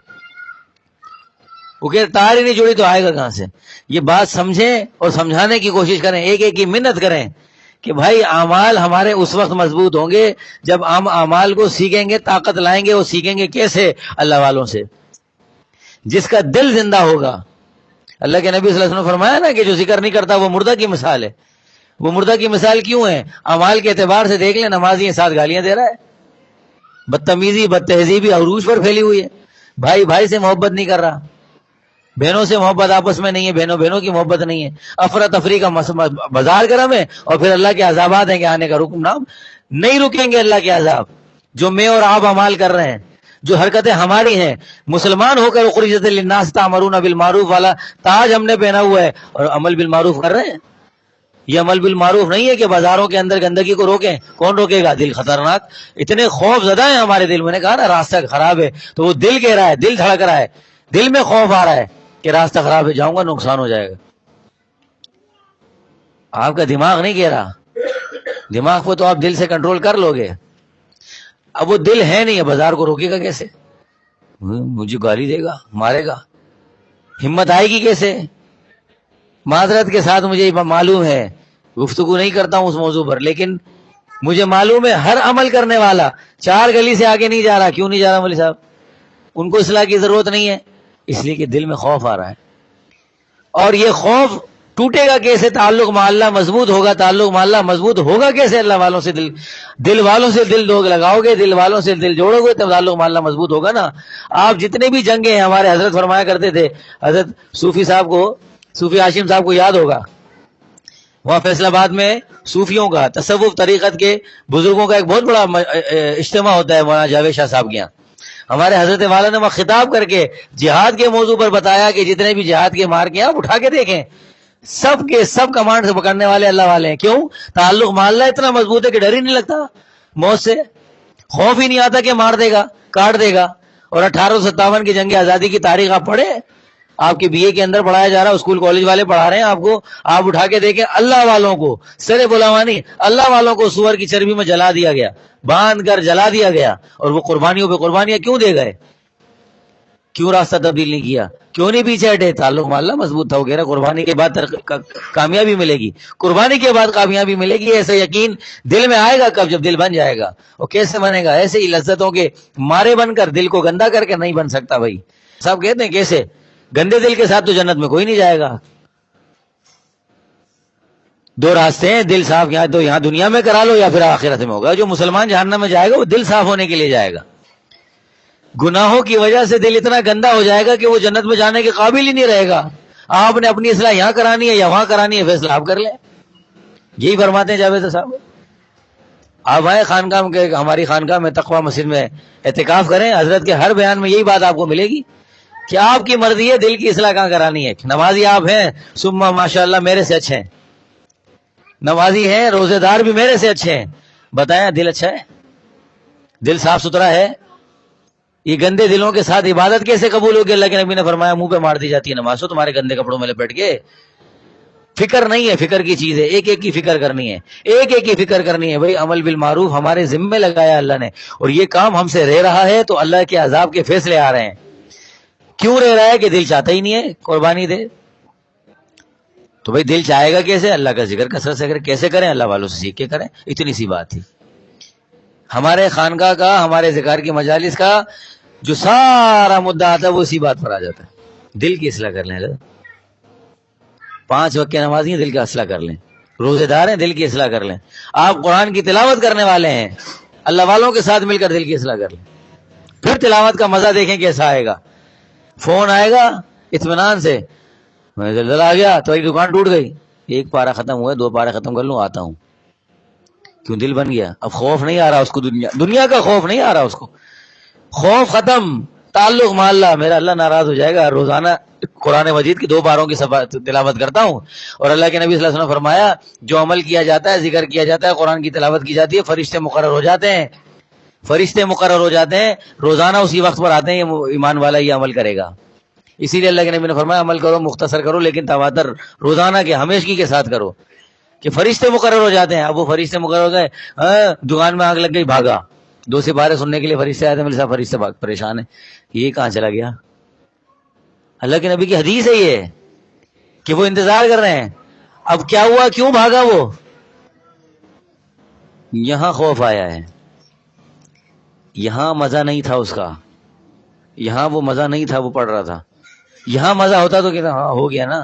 Speaker 1: وہ کہ تار ہی نہیں جڑی تو آئے گا کہاں سے؟ یہ بات سمجھیں اور سمجھانے کی کوشش کریں، ایک ایک کی منت کریں کہ بھائی اعمال ہمارے اس وقت مضبوط ہوں گے جب ہم اعمال کو سیکھیں گے، طاقت لائیں گے. وہ سیکھیں گے کیسے؟ اللہ والوں سے. جس کا دل زندہ ہوگا. اللہ کے نبی صلی اللہ علیہ وسلم نے فرمایا نا کہ جو ذکر نہیں کرتا وہ مردہ کی مثال ہے. وہ مردہ کی مثال کیوں ہے؟ اعمال کے اعتبار سے دیکھ لیں، نمازی 7 گالیاں دے رہا ہے، بدتمیزی بد تہذیبی عروج پر پھیلی ہوئی ہے، بھائی بھائی سے محبت نہیں کر رہا، بہنوں سے محبت آپس میں نہیں ہے، بہنوں بہنوں کی محبت نہیں ہے، افراتفری کا بازار گرم ہے. اور پھر اللہ کے عذابات ہیں کہ آنے کا رکم نام نہیں رکیں گے. اللہ کے عذاب جو میں اور آپ اعمال کر رہے ہیں، جو حرکتیں ہماری ہیں، مسلمان ہو کر اخرجت للناس تأمرون بالمعروف والا تاج ہم نے پہنا ہوا ہے اور عمل بالمعروف کر رہے ہیں. یہ عمل بالمعروف نہیں ہے کہ بازاروں کے اندر گندگی کو روکیں. کون روکے گا؟ دل خطرناک. اتنے خوف زدہ ہیں ہمارے دل. میں نے کہا نا راستہ خراب ہے تو وہ دل کہہ رہا ہے، دل دھڑک رہا ہے، دل میں خوف آ رہا ہے کہ راستہ خراب ہے، جاؤں گا نقصان ہو جائے گا. آپ کا دماغ نہیں کہہ رہا. دماغ کو تو آپ دل سے کنٹرول کر لو گے. اب وہ دل ہے نہیں ہے، بازار کو روکے گا کیسے؟ مجھے گالی دے گا، مارے گا، ہمت آئے گی کیسے؟ معذرت کے ساتھ مجھے معلوم ہے گفتگو نہیں کرتا ہوں اس موضوع پر، لیکن مجھے معلوم ہے ہر عمل کرنے والا 4 گلی سے آگے نہیں جا رہا. کیوں نہیں جا رہا مولوی صاحب؟ ان کو اصلاح کی ضرورت نہیں ہے، اس لیے کہ دل میں خوف آ رہا ہے. اور یہ خوف ٹوٹے گا کیسے؟ تعلق مع اللہ مضبوط ہوگا. تعلق مع اللہ مضبوط ہوگا کیسے؟ اللہ والوں سے دل والوں سے دل لگاؤ گے، دل والوں سے دل جوڑو گے تب تعلق مع اللہ مضبوط ہوگا نا. آپ جتنے بھی جنگیں ہیں، ہمارے حضرت فرمایا کرتے تھے، حضرت صوفی ہاشم صاحب کو یاد ہوگا، وہاں فیصل آباد میں صوفیوں کا تصوف طریقت کے بزرگوں کا ایک بہت بڑا اجتماع ہوتا ہے مولانا جاوید شاہ صاحب کے یہاں. ہمارے حضرت والا نے وہاں خطاب کر کے جہاد کے موضوع پر بتایا کہ جتنے بھی جہاد کے مار کے آپ اٹھا کے دیکھیں، سب کے سب کمانڈ سے پکڑنے والے اللہ والے ہیں. کیوں؟ تعلق مع اللہ اتنا مضبوط ہے کہ ڈر ہی نہیں لگتا موت سے، خوف ہی نہیں آتا کہ مار دے گا، کاٹ دے گا. اور 1857 کی جنگ آزادی کی تاریخ آپ پڑھیں، آپ کے بی اے کے اندر پڑھایا جا رہا ہے، اسکول کالج والے پڑھا رہے ہیں آپ کو. آپ اٹھا کے دیکھیں اللہ والوں کو، سر بلاوانی اللہ والوں کو سور کی چربی میں جلا دیا گیا، باندھ کر جلا دیا گیا. اور وہ قربانیوں پہ قربانیاں کیوں دے گئے؟ کیوں راستہ تبدیل نہیں کیا؟ کیوں نہیں پیچھے ہٹے؟ تعلق مع اللہ مضبوط تھا. وہ کہہ رہا قربانی کے بعد کامیابی ملے گی، قربانی کے بعد کامیابی ملے گی. ایسا یقین دل میں آئے گا کب؟ جب دل بن جائے گا. اور کیسے بنے گا؟ ایسے ہی لذتوں کے مارے بن کر، دل کو گندا کر کے نہیں بن سکتا. بھائی صاحب کہتے ہیں کیسے؟ گندے دل کے ساتھ تو جنت میں کوئی نہیں جائے گا. 2 راستے ہیں دل صاف، یا تو یہاں دنیا میں کرا لو یا پھر آخرت میں ہوگا. جو مسلمان جہنم میں جائے گا وہ دل صاف ہونے کے لیے جائے گا. گناہوں کی وجہ سے دل اتنا گندا ہو جائے گا کہ وہ جنت میں جانے کے قابل ہی نہیں رہے گا. آپ نے اپنی اصلاح یہاں کرانی ہے یا وہاں کرانی ہے، فیصلہ آپ کر لیں. یہی فرماتے ہیں جاوید صاحب. آپ آئے خانقاہ کے، ہماری خانقاہ میں تقوی مسجد میں اعتکاف کریں، حضرت کے ہر بیان میں یہی بات آپ کو ملے گی کہ آپ کی مرضی ہے دل کی اصلاح کہاں کرانی ہے. نمازی آپ ہیں، سما ماشاءاللہ میرے سے اچھے ہیں، نمازی ہیں، روزے دار بھی میرے سے اچھے ہیں. بتائیں دل اچھا ہے؟ دل صاف ستھرا ہے؟ یہ گندے دلوں کے ساتھ عبادت کیسے قبول ہوگی؟ اللہ کے نبی نے فرمایا منہ پہ مار دی جاتی ہے نماز تو تمہارے گندے کپڑوں میں لپٹ کے. فکر نہیں ہے، فکر کی چیز ہے، ایک ایک کی فکر کرنی ہے، ایک ایک کی فکر کرنی ہے. بھائی عمل بالمعروف ہمارے ذمے لگایا اللہ نے، اور یہ کام ہم سے رہ رہا ہے تو اللہ کے عذاب کے فیصلے آ رہے ہیں. کیوں رہ رہا ہے؟ کہ دل چاہتا ہی نہیں ہے قربانی دے. تو بھائی دل چاہے گا کیسے؟ اللہ کا ذکر کثرت سے کریں. کیسے کریں؟ اللہ والوں سے سیکھ کے کریں. اتنی سی بات تھی. ہمارے خانقاہ کا، ہمارے ذکر کی مجالس کا جو سارا مدعا آتا ہے وہ اسی بات پر آ جاتا ہے. دل کی اصلاح کر لیں. 5 وقت کی نمازی ہیں، دل کا اصلاح کر لیں. روزے دار ہیں، دل کی اصلاح کر لیں. آپ قرآن کی تلاوت کرنے والے ہیں، اللہ والوں کے ساتھ مل کر دل کی اصلاح کر لیں. پھر تلاوت کا مزہ دیکھیں کیسا آئے گا. فون آئے گا اطمینان سے، میں زلزلہ آ گیا تو ایک دکان ٹوٹ گئی، 1 پارہ ختم ہوا، 2 پارے ختم کر لوں آتا ہوں. کیوں؟ دل بن گیا. اب خوف نہیں آ رہا اس کو، دنیا کا خوف نہیں آ رہا اس کو. خوف ختم، تعلق مع اللہ. میرا اللہ ناراض ہو جائے گا. روزانہ قرآن مجید کی 2 پاروں کی تلاوت کرتا ہوں، اور اللہ کے نبی صلی اللہ علیہ وسلم نے فرمایا جو عمل کیا جاتا ہے، ذکر کیا جاتا ہے، قرآن کی تلاوت کی جاتی ہے، فرشتے مقرر ہو جاتے ہیں. فرشتے مقرر ہو جاتے ہیں، روزانہ اسی وقت پر آتے ہیں. یہ ایمان والا یہ عمل کرے گا. اسی لیے اللہ کے نبی نے فرمایا عمل کرو، مختصر کرو، لیکن تواتر روزانہ کے ہمیشگی کے ساتھ کرو، کہ فرشتے مقرر ہو جاتے ہیں. اب وہ فرشتے مقرر ہو گئے، دکان میں آگ لگ گئی، بھاگا. 2 سپارے سننے کے لیے فرشتے آئے تھے، میرے ساتھ فرشتے پریشان ہیں، یہ کہاں چلا گیا؟ اللہ کے نبی کی حدیث ہے یہ کہ وہ انتظار کر رہے ہیں. اب کیا ہوا؟ کیوں بھاگا وہ؟ یہاں خوف آیا ہے. یہاں مزہ نہیں تھا اس کا، یہاں وہ مزہ نہیں تھا، وہ پڑھ رہا تھا. یہاں مزہ ہوتا تو کہتا ہاں ہو گیا نا،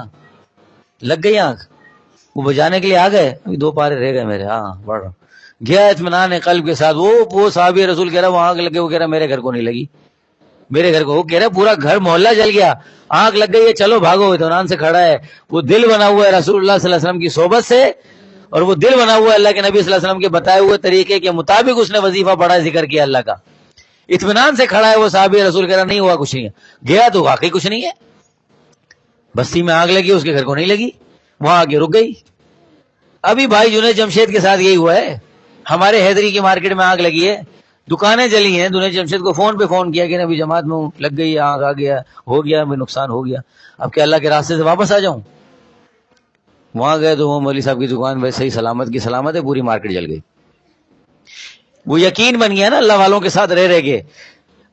Speaker 1: لگ گئی آنکھ. وہ بجانے کے لیے آ گئے، 2 پارے رہ گئے میرے، ہاں پڑھ رہا گیا اطمینان قلب کے ساتھ. وہ صحابی رسول کہہ رہا وہ آنکھ لگے، وہ کہہ رہا میرے گھر کو نہیں لگی، میرے گھر کو. وہ کہہ رہا پورا گھر محلہ جل گیا، آنکھ لگ گئی ہے، چلو بھاگو. اطمینان سے کھڑا ہے. وہ دل بنا ہوا ہے رسول اللہ صلی اللہ علیہ وسلم کی صحبت سے، اور وہ دل بنا ہوا ہے اللہ کے نبی صلی اللہ علیہ وسلم کے بتائے ہوئے طریقے کے مطابق اس نے وظیفہ پڑھا، ذکر کیا اللہ کا. اطمینان سے کھڑا ہے وہ صحابی رسول کہہ رہا نہیں ہوا کچھ نہیں ہے. گیا تو واقعی کچھ نہیں ہے. بستی میں آگ لگی، اس کے گھر کو نہیں لگی، وہاں آگے رک گئی. ابھی بھائی جنید جمشید کے ساتھ یہی ہوا ہے. ہمارے حیدری کی مارکیٹ میں آگ لگی ہے، دکانیں جلی ہیں. جنید جمشید کو فون پہ فون کیا کہ ابھی جماعت میں لگ گئی، آگ آ گیا، ہو گیا، میں نقصان ہو گیا. اب کیا اللہ کے راستے سے واپس آ جاؤں؟ وہاں گئے تو وہ مولوی صاحب کی دکان ویسے ہی سلامت کی سلامت ہے، پوری مارکیٹ جل گئی. وہ یقین بن گیا نا اللہ والوں کے ساتھ رہ کے.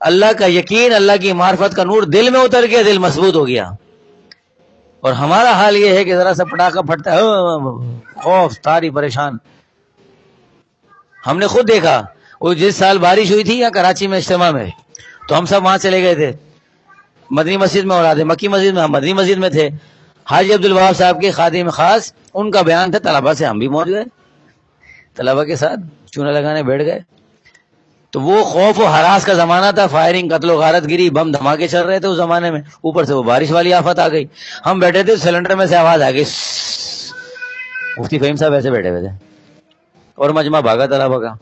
Speaker 1: اللہ کا یقین، اللہ کی معرفت کا نور دل میں اتر گیا، دل مضبوط ہو گیا. اور ہمارا حال یہ ہے کہ ذرا سا پٹاخہ پھٹتا ہے، خوف تاری پریشان. ہم نے خود دیکھا، وہ جس سال بارش ہوئی تھی یا کراچی میں اجتماع میں، تو ہم سب وہاں چلے گئے تھے. مدنی مسجد میں اور مکی مسجد میں، ہم مدنی مسجد میں تھے. حاجی عبدالوہاب صاحب کے خادم خاص، ان کا بیان تھا طلبہ سے، ہم بھی موجود گئے، طلبہ کے ساتھ چونا لگانے بیٹھ گئے. تو وہ خوف و ہراس کا زمانہ تھا، فائرنگ، قتل و غارت گری، بم دھماکے چل رہے تھے اس زمانے میں. اوپر سے وہ بارش والی آفت آ گئی. ہم بیٹھے تھے، سلنڈر میں سے آواز آ گئی. مفتی فہیم صاحب ایسے بیٹھے ہوئے تھے، اور مجمع بھاگا طلبہ کا.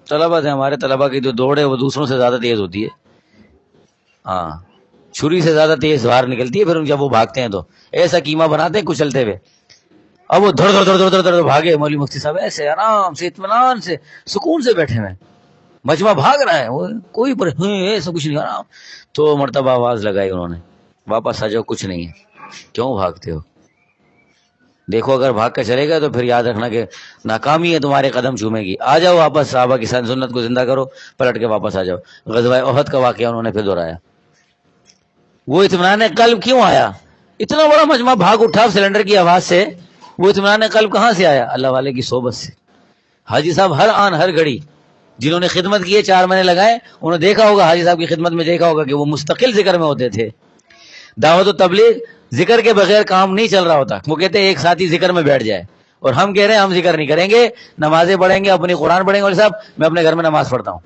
Speaker 1: طلبہ تھے ہمارے، طلبہ کی جو دوڑ ہے وہ دوسروں سے زیادہ تیز ہوتی ہے. ہاں، چھری سے زیادہ تیز باہر نکلتی ہے. پھر جب وہ بھاگتے ہیں تو ایسا کیما بناتے ہیں کچلتے ہوئے. اب وہ دھڑ دھڑ دھڑ دھڑ دھڑ بھاگے. مولوی مفتی صاحب ایسے آرام سے اطمینان سے سکون سے بیٹھے ہوئے، مجمع بھاگ رہا ہے، وہ کوئی ایسا کچھ نہیں. آرام. تو مرتبہ آواز لگائی انہوں نے، واپس آ جاؤ، کچھ نہیں ہے. کیوں بھاگتے ہو؟ دیکھو اگر بھاگ کر چلے گا تو پھر یاد رکھنا کہ ناکامی ہے تمہارے قدم چومے گی. آ جاؤ واپس، صحابہ کی سنت کو زندہ کرو، پلٹ کے واپس آ جاؤ. غزوہ احد کا واقعہ انہوں نے پھر دہرایا. وہ اطمینان قلب کیوں آیا؟ اتنا بڑا مجمع بھاگ اٹھا سلنڈر کی آواز سے. وہ اطمینان قلب کہاں سے آیا؟ اللہ والے کی صحبت سے. حاجی صاحب ہر آن ہر گھڑی، جنہوں نے خدمت کی ہے 4 مہینے لگائے، انہوں نے دیکھا ہوگا حاجی صاحب کی خدمت میں، دیکھا ہوگا کہ وہ مستقل ذکر میں ہوتے تھے. دعوت و تبلیغ ذکر کے بغیر کام نہیں چل رہا ہوتا. وہ کہتے ہیں ایک ساتھی ذکر میں بیٹھ جائے، اور ہم کہہ رہے ہیں ہم ذکر نہیں کریں گے، نمازیں پڑھیں گے، اپنی قرآن پڑھیں گے. صاحب میں اپنے گھر میں نماز پڑھتا ہوں،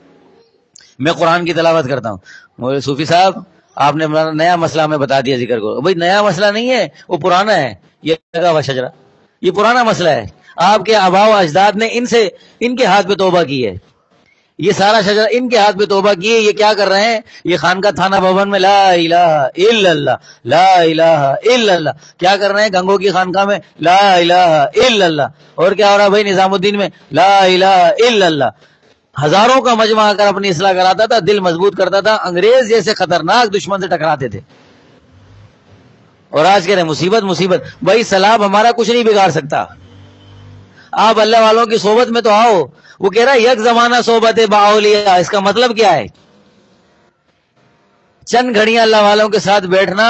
Speaker 1: میں قرآن کی تلاوت کرتا ہوں. مولوی صوفی صاحب آپ نے نیا مسئلہ ہمیں بتا دیا ذکر کو. بھائی نیا مسئلہ نہیں ہے، وہ پرانا ہے. یہ لگا ہوا شجرا، یہ پرانا مسئلہ ہے. آپ کے آباء و اجداد نے ان کے ہاتھ پہ توبہ کی ہے. یہ سارا شجرا ان کے ہاتھ پہ توبہ کی ہے. یہ کیا کر رہے ہیں؟ یہ خانقاہ تھانہ بھون میں لا الہ الا اللہ، لا الہ الا اللہ. کیا کر رہے ہیں گنگو کی خانقاہ میں؟ لا الہ الا اللہ. اور کیا ہو رہا بھائی نظام الدین میں؟ لا الہ الا اللہ. ہزاروں کا مجمع آ کر اپنی اصلاح کراتا تھا، دل مضبوط کرتا تھا. انگریز جیسے خطرناک دشمن سے ٹکراتے تھے. اور آج کہہ رہے مصیبت مصیبت. بھائی سلاب ہمارا کچھ نہیں بگاڑ سکتا. آپ اللہ والوں کی صحبت میں تو آؤ. وہ کہہ رہا ہے یک زمانہ صحبت باولیاء، اس کا مطلب کیا ہے؟ چند گھڑیاں اللہ والوں کے ساتھ بیٹھنا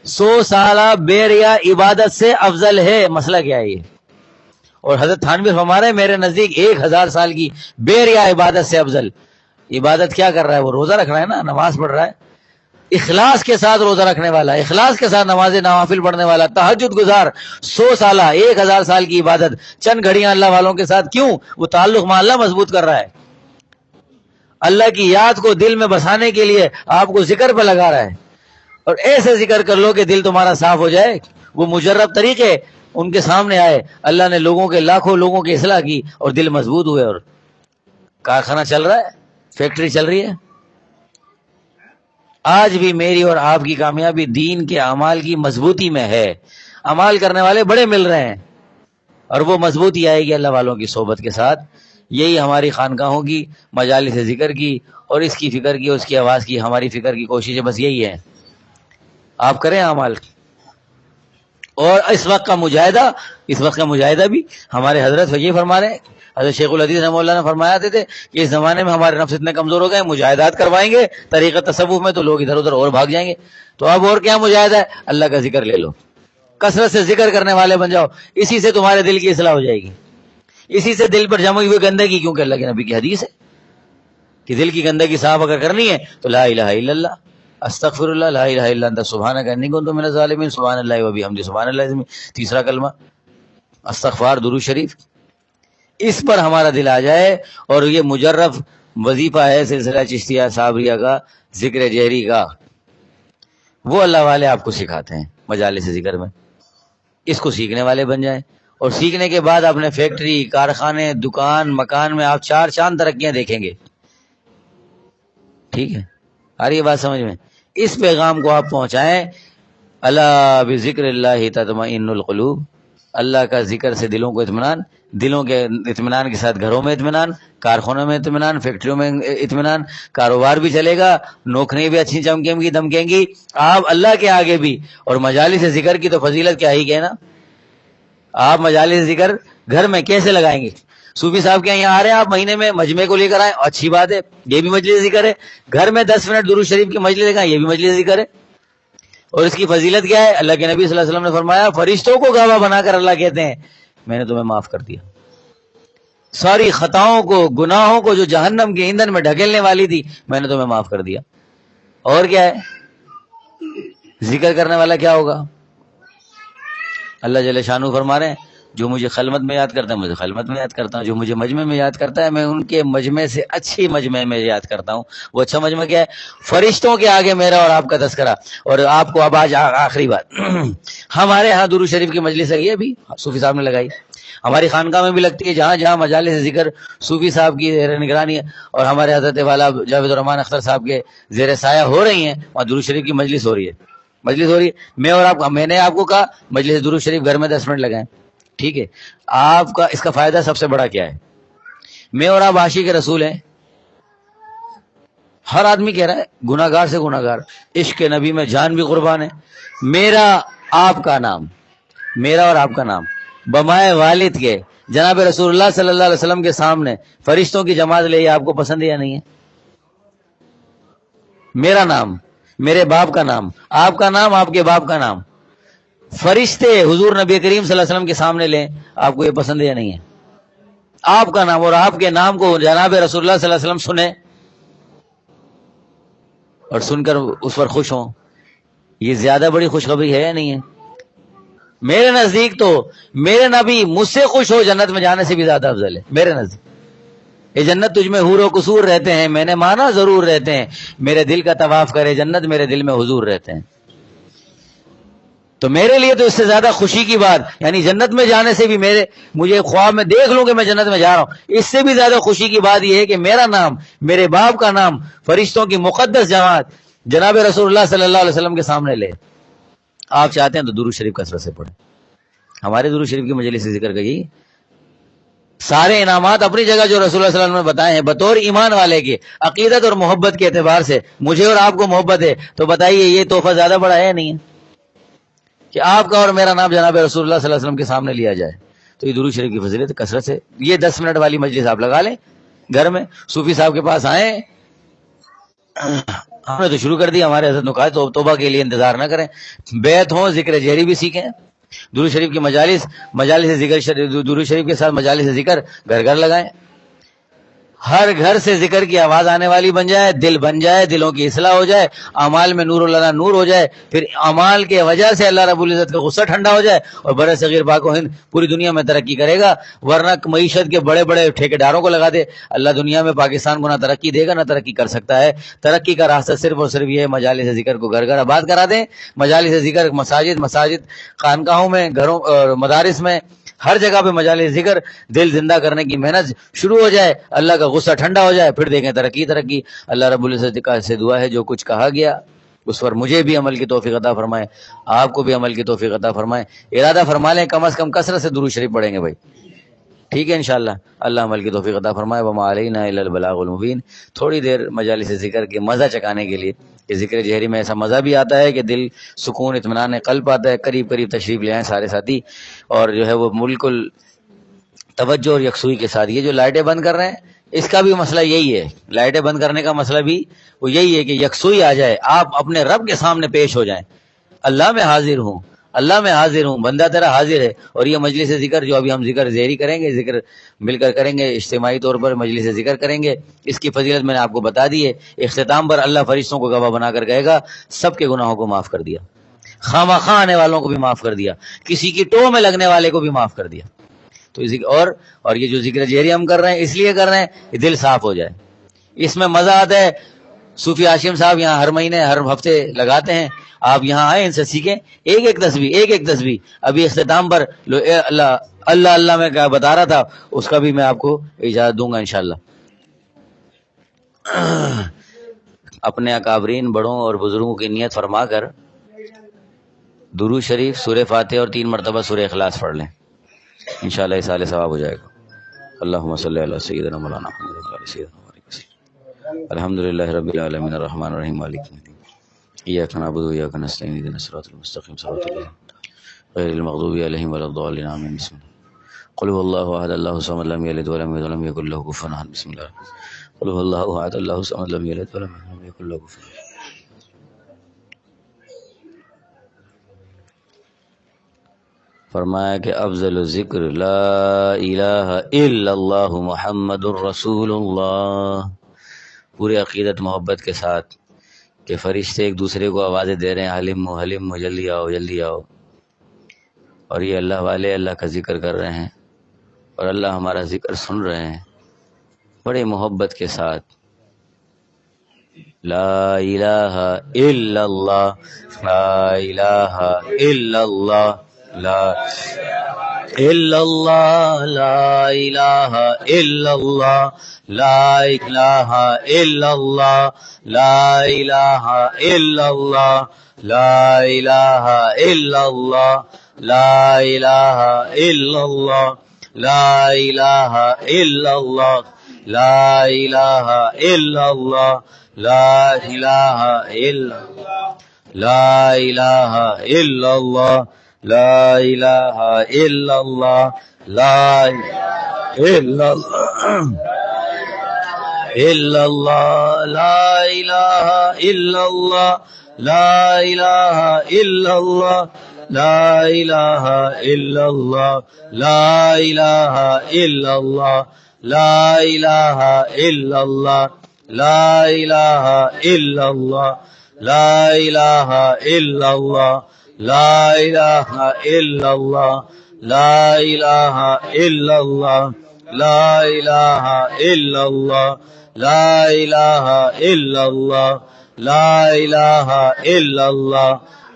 Speaker 1: 100 سالہ بے ریا عبادت سے افضل ہے. مسئلہ کیا ہے یہ؟ اور حضرت تھانوی فرما رہے ہیں میرے نزدیک 1000 سال کی بے ریا عبادت سے افضل. عبادت کیا کر رہا ہے؟ وہ روزہ رکھ رہا ہے نا، نماز پڑھ رہا ہے، اخلاص کے ساتھ روزہ رکھنے والا، اخلاص کے ساتھ نماز نوافل پڑھنے والا، تہجد گزار، 100 سالہ 1000 سال کی عبادت چند گھڑیاں اللہ والوں کے ساتھ. کیوں؟ وہ تعلق مع اللہ مضبوط کر رہا ہے، اللہ کی یاد کو دل میں بسانے کے لیے آپ کو ذکر پہ لگا رہا ہے. اور ایسے ذکر کر لو کہ دل تمہارا صاف ہو جائے. وہ مجرب طریقے ان کے سامنے آئے، اللہ نے لوگوں کے لاکھوں لوگوں کی اصلاح کی اور دل مضبوط ہوئے، اور کارخانہ چل رہا ہے، فیکٹری چل رہی ہے. آج بھی میری اور آپ کی کامیابی دین کے اعمال کی مضبوطی میں ہے. عمال کرنے والے بڑے مل رہے ہیں، اور وہ مضبوطی آئے گی اللہ والوں کی صحبت کے ساتھ. یہی ہماری خانقاہوں کی مجالس ذکر کی اور اس کی فکر کی، اس کی آواز کی ہماری فکر کی کوشش ہے. بس یہی ہے، آپ کریں اعمال. اور اس وقت کا مجاہدہ بھی ہمارے حضرت یہ فرما رہے ہیں. حضرت شیخ الحدیث رحمہ اللہ نے فرمایا تھے کہ اس زمانے میں ہمارے نفس اتنے کمزور ہو گئے، مجاہدات کروائیں گے طریقہ تصوف میں تو لوگ ادھر ادھر اور بھاگ جائیں گے. تو اب اور کیا مجاہدہ ہے؟ اللہ کا ذکر لے لو، کثرت سے ذکر کرنے والے بن جاؤ. اسی سے تمہارے دل کی اصلاح ہو جائے گی، اسی سے دل پر جمع ہوئی گندگی، کیونکہ اللہ کے نبی کی حدیث ہے کہ دل کی گندگی صاف اگر کرنی ہے تو لا الہ الا اللہ، استغفر اللہ، لا الہ الا انت سبحانک انی کنت من الظالمین، سبحان اللہ و بحمدہ سبحان اللہ العظیم. تیسرا کلمہ استغفار، درود شریف. اس پر ہمارا دل آ جائے. اور یہ مجرب وظیفہ ہے سلسلہ چشتیہ صابریہ کا، ذکر جہری کا، وہ اللہ والے آپ کو سکھاتے ہیں مجالس ذکر میں. اس کو سیکھنے والے بن جائیں، اور سیکھنے کے بعد اپنے فیکٹری، کارخانے، دکان، مکان میں آپ 4 چاند ترقیاں دیکھیں گے. ٹھیک ہے، آ رہی ہے بات سمجھ میں؟ اس پیغام کو آپ پہنچائیں. الا بذکر اللہ تطمئن القلوب. اللہ کا ذکر سے دلوں کو اطمینان، دلوں کے اطمینان کے ساتھ گھروں میں اطمینان، کارخانوں میں اطمینان، فیکٹریوں میں اطمینان، کاروبار بھی چلے گا، نوکریاں بھی اچھی چمکیں گی، دمکیں گی آپ اللہ کے آگے بھی. اور مجالس ذکر کی تو فضیلت کیا ہی کہنا. آپ مجالس ذکر گھر میں کیسے لگائیں گے؟ صوفی صاحب کے یہاں آ رہے ہیں آپ مہینے میں، مجمع کو لے کر آئیں، اچھی بات ہے، یہ بھی مجلس ذکر ہے. گھر میں 10 منٹ درود شریف کی مجلس لگائیں، یہ بھی مجلس ذکر ہے. اور اس کی فضیلت کیا ہے؟ اللہ کے نبی صلی اللہ علیہ وسلم نے فرمایا فرشتوں کو گواہ بنا کر اللہ کہتے ہیں میں نے تمہیں معاف کر دیا. ساری خطاؤں کو، گناہوں کو جو جہنم کے ایندھن میں ڈھکیلنے والی تھی میں نے تمہیں معاف کر دیا. اور کیا ہے؟ ذکر کرنے والا کیا ہوگا؟ اللہ جل شانہ فرما رہے ہیں جو مجھے خلوت میں یاد کرتا ہے مجھے خلوت میں یاد کرتا ہوں، جو مجھے مجمع میں یاد کرتا ہے میں ان کے مجمع سے اچھی مجمع میں یاد کرتا ہوں. وہ اچھا مجمع کیا ہے؟ فرشتوں کے آگے میرا اور آپ کا تذکرہ. اور آپ کو اب آج آخری بات، ہمارے ہاں درود شریف کی مجلس ہے، ابھی صوفی صاحب نے لگائی، ہماری خانقاہ میں بھی لگتی ہے. جہاں جہاں مجالس ذکر صوفی صاحب کی زیر نگرانی ہے اور ہمارے حضرت والا جاوید الرحمان اختر صاحب کے زیر سایہ ہو رہی ہیں، وہاں درود شریف کی مجلس ہو رہی ہے. میں نے آپ کو کہا مجلس درود شریف گھر میں 10 منٹ لگائیں. ٹھیک ہے، آپ کا اس کا فائدہ سب سے بڑا کیا ہے؟ میں اور آپ عاشق رسول ہیں. ہر آدمی کہہ رہا ہے گناہگار سے گناہگار، عشق نبی میں جان بھی قربان ہے. میرا آپ کا نام، میرا اور آپ کا نام بمائے والد کے جناب رسول اللہ صلی اللہ علیہ وسلم کے سامنے فرشتوں کی جماعت لے، یہ آپ کو پسند ہے یا نہیں ہے؟ میرا نام، میرے باپ کا نام، آپ کا نام، آپ کے باپ کا نام، فرشتے حضور نبی کریم صلی اللہ علیہ وسلم کے سامنے لیں، آپ کو یہ پسند ہے یا نہیں ہے؟ آپ کا نام اور آپ کے نام کو جناب رسول اللہ صلی اللہ علیہ وسلم سنیں اور سن کر اس پر خوش ہوں، یہ زیادہ بڑی خوشخبری ہے یا نہیں ہے؟ میرے نزدیک تو میرے نبی مجھ سے خوش ہو جنت میں جانے سے بھی زیادہ افضل ہے میرے نزدیک. یہ جنت تجھ میں حور و قصور رہتے ہیں، میں نے مانا ضرور رہتے ہیں، میرے دل کا طواف کرے جنت، میرے دل میں حضور رہتے ہیں. تو میرے لیے تو اس سے زیادہ خوشی کی بات، یعنی جنت میں جانے سے بھی مجھے خواب میں دیکھ لوں کہ میں جنت میں جا رہا ہوں، اس سے بھی زیادہ خوشی کی بات یہ ہے کہ میرا نام، میرے باپ کا نام فرشتوں کی مقدس جماعت جناب رسول اللہ صلی اللہ علیہ وسلم کے سامنے لے. آپ چاہتے ہیں تو درود شریف کثرت سے پڑھیں. ہمارے درود شریف کی مجلس سے ذکر گئی، سارے انعامات اپنی جگہ جو رسول اللہ صلی اللہ علیہ وسلم نے بتائے ہیں بطور ایمان والے کے، عقیدت اور محبت کے اعتبار سے مجھے اور آپ کو محبت ہے، تو بتائیے یہ تحفہ زیادہ بڑا ہے یا نہیں ہے کہ آپ کا اور میرا نام جناب رسول اللہ صلی اللہ علیہ وسلم کے سامنے لیا جائے؟ تو یہ درود شریف کی فضیلت کثرت سے. یہ 10 منٹ والی مجلس آپ لگا لیں گھر میں، صوفی صاحب کے پاس آئیں، ہم نے تو شروع کر دیا، ہمارے حضرت نے کہا توبہ کے لیے انتظار نہ کریں، بیعت ہو، ذکر جہری بھی سیکھیں، درود شریف کی مجالس ذکر، درود شریف کے ساتھ مجالس ذکر گھر گھر لگائیں، ہر گھر سے ذکر کی آواز آنے والی بن جائے، دل بن جائے، دلوں کی اصلاح ہو جائے، اعمال میں نور اللہ نور ہو جائے، پھر اعمال کے وجہ سے اللہ رب العزت کا غصہ ٹھنڈا ہو جائے اور بر صغیر پاک و ہند پوری دنیا میں ترقی کرے گا۔ ورنہ معیشت کے بڑے بڑے ٹھیکیداروں کو لگا دے، اللہ دنیا میں پاکستان کو نہ ترقی دے گا نہ ترقی کر سکتا ہے۔ ترقی کا راستہ صرف اور صرف یہ ہے مجالس ذکر کو گھر گھر آباد کرا دیں، مجالس ذکر مساجد خانقاہوں میں، گھروں اور مدارس میں، ہر جگہ پہ مجالس ذکر، دل زندہ کرنے کی محنت شروع ہو جائے، اللہ کا غصہ ٹھنڈا ہو جائے، پھر دیکھیں ترقی۔ اللہ رب العزت سے دعا ہے جو کچھ کہا گیا اس پر مجھے بھی عمل کی توفیق عطا فرمائے، آپ کو بھی عمل کی توفیق عطا فرمائے۔ ارادہ فرما لیں کم از کم کثرت سے درود شریف پڑھیں گے بھائی، ٹھیک ہے انشاءاللہ۔ اللہ عمل کی توفیق عطا فرمائے۔ وما علینا الا البلاغ المبین۔ تھوڑی دیر مجالس ذکر کے مزہ چکانے کے لیے، کہ ذکر جہری میں ایسا مزہ بھی آتا ہے کہ دل سکون اطمینان قلب آتا ہے۔ قریب تشریف لے آئیں سارے ساتھی، اور جو ہے وہ بالکل توجہ اور یکسوئی کے ساتھ۔ یہ جو لائٹیں بند کر رہے ہیں اس کا بھی مسئلہ یہی ہے، لائٹیں بند کرنے کا مسئلہ بھی وہ یہی ہے کہ یکسوئی آ جائے، آپ اپنے رب کے سامنے پیش ہو جائیں، اللہ میں حاضر ہوں، اللہ میں حاضر ہوں، بندہ تیرا حاضر ہے۔ اور یہ مجلس ذکر جو ابھی ہم ذکر زہری کریں گے، ذکر مل کر کریں گے، اجتماعی طور پر مجلس ذکر کریں گے، اس کی فضیلت میں نے آپ کو بتا دی ہے۔ اختتام پر اللہ فرشتوں کو گواہ بنا کر کہے گا سب کے گناہوں کو معاف کر دیا، خواہ آنے والوں کو بھی معاف کر دیا، کسی کی ٹو میں لگنے والے کو بھی معاف کر دیا۔ تو اور یہ جو ذکر جہری ہم کر رہے ہیں اس لیے کر رہے ہیں کہ دل صاف ہو جائے، اس میں مزہ آتا ہے۔ صوفی ہاشم صاحب یہاں ہر مہینے ہر ہفتے لگاتے ہیں، آپ یہاں آئیں، ان سے سیکھیں، ایک تسبیح ابھی اختتام پر اللہ میں کیا بتا رہا تھا اس کا بھی میں آپ کو اجازت دوں گا انشاءاللہ۔ اپنے اکابرین بڑوں اور بزرگوں کی نیت فرما کر درود شریف، سورہ فاتحہ اور 3 مرتبہ سورہ اخلاص پڑھ لیں، انشاءاللہ اس سال ثواب ہو جائے گا۔ اللہم صلی علی سیدنا مولانا محمد وعلی سیدنا محمد۔ الحمدللہ رب العالمین الرحمن الرحیم مالک یوم الدین، ایاک نعبد و ایاک نستعین اہدنا الصراط المستقیم صراط الذین غیر المغضوب علیہم ولا الضالین آمین۔ بسم اللہ، قل هو اللہ احد اللہ الصمد لم یلد ولم یولد ولم یکن له کفوا احد۔ بسم اللہ، قل هو اللہ احد اللہ الصمد لم یلد ولم یولد ولم یکن له کفوا احد۔ فرمایا کہ افضل ذکر لا الہ الا اللہ محمد الرسول اللہ، پورے عقیدت محبت کے ساتھ کہ فرشتے ایک دوسرے کو آوازیں دے رہے ہیں، حلم حلم جلدی آؤ جلدی آؤ، اور یہ اللہ والے اللہ کا ذکر کر رہے ہیں اور اللہ ہمارا ذکر سن رہے ہیں بڑے محبت کے ساتھ۔ لا الہ الا اللہ، لا الہ الا اللہ، لا الا اللہ، لا الہ الا اللہ، لا الہ الا اللہ، لا الہ الا اللہ، لا الہ الا اللہ، لا الہ الا اللہ، لا الہ الا اللہ، لا الہ الا اللہ، لا الہ الا اللہ، لا الہ الا اللہ، لا الہ الا اللہ، لا الا اللہ الا اللہ، لا الہ الا اللہ، لا الہ الا اللہ، لا الہ الا اللہ، لا الہ الا اللہ، لا الہ الا اللہ، لا الہ الا اللہ، لا الہ الا اللہ، لا الہ الا اللہ، لا الہ الا اللہ، لا الہ الا اللہ، لا الہ الا اللہ، لا الہ الا اللہ،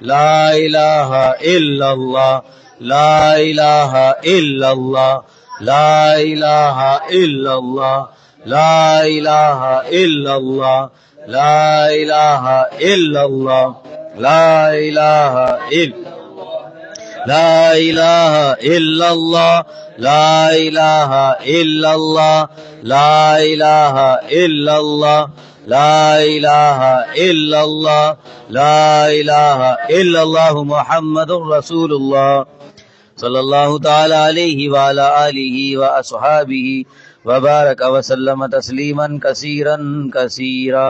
Speaker 1: لا الہ الا اللہ، لا الہ الا اللہ، لا الہ الا اللہ، لا الہ الا اللہ، لا الہ الا اللہ، لا الہ الا لا الہ الا اللہ، لا الہ الا اللہ، لا الہ الا اللہ، لا الہ الا اللہ، لا الہ الا اللہ محمد الرسول اللہ صلی اللہ تعالی علیہ وعلی آلہ واصحابہ وبارک وسلم تسلیما کثیرا کثیرا۔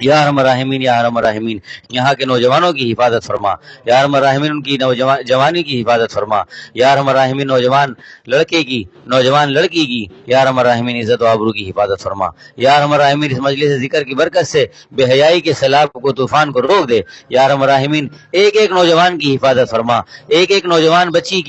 Speaker 1: یا ارحم الراحمین یا ارحم الراحمین یہاں کے نوجوانوں کی حفاظت فرما، یا ارحم الراحمین ان کی جوانی کی حفاظت فرما، یا ارحم الراحمین نوجوان لڑکے کی، نوجوان لڑکی کی، یا ارحم الراحمین عزت و آبرو کی حفاظت فرما، یا ارحم الراحمین اس مجلس ذکر کی برکت سے بے حیائی کے سیلاب کو، طوفان کو روک دے، یا ارحم الراحمین ایک ایک نوجوان کی حفاظت فرما، ایک ایک نوجوان بچے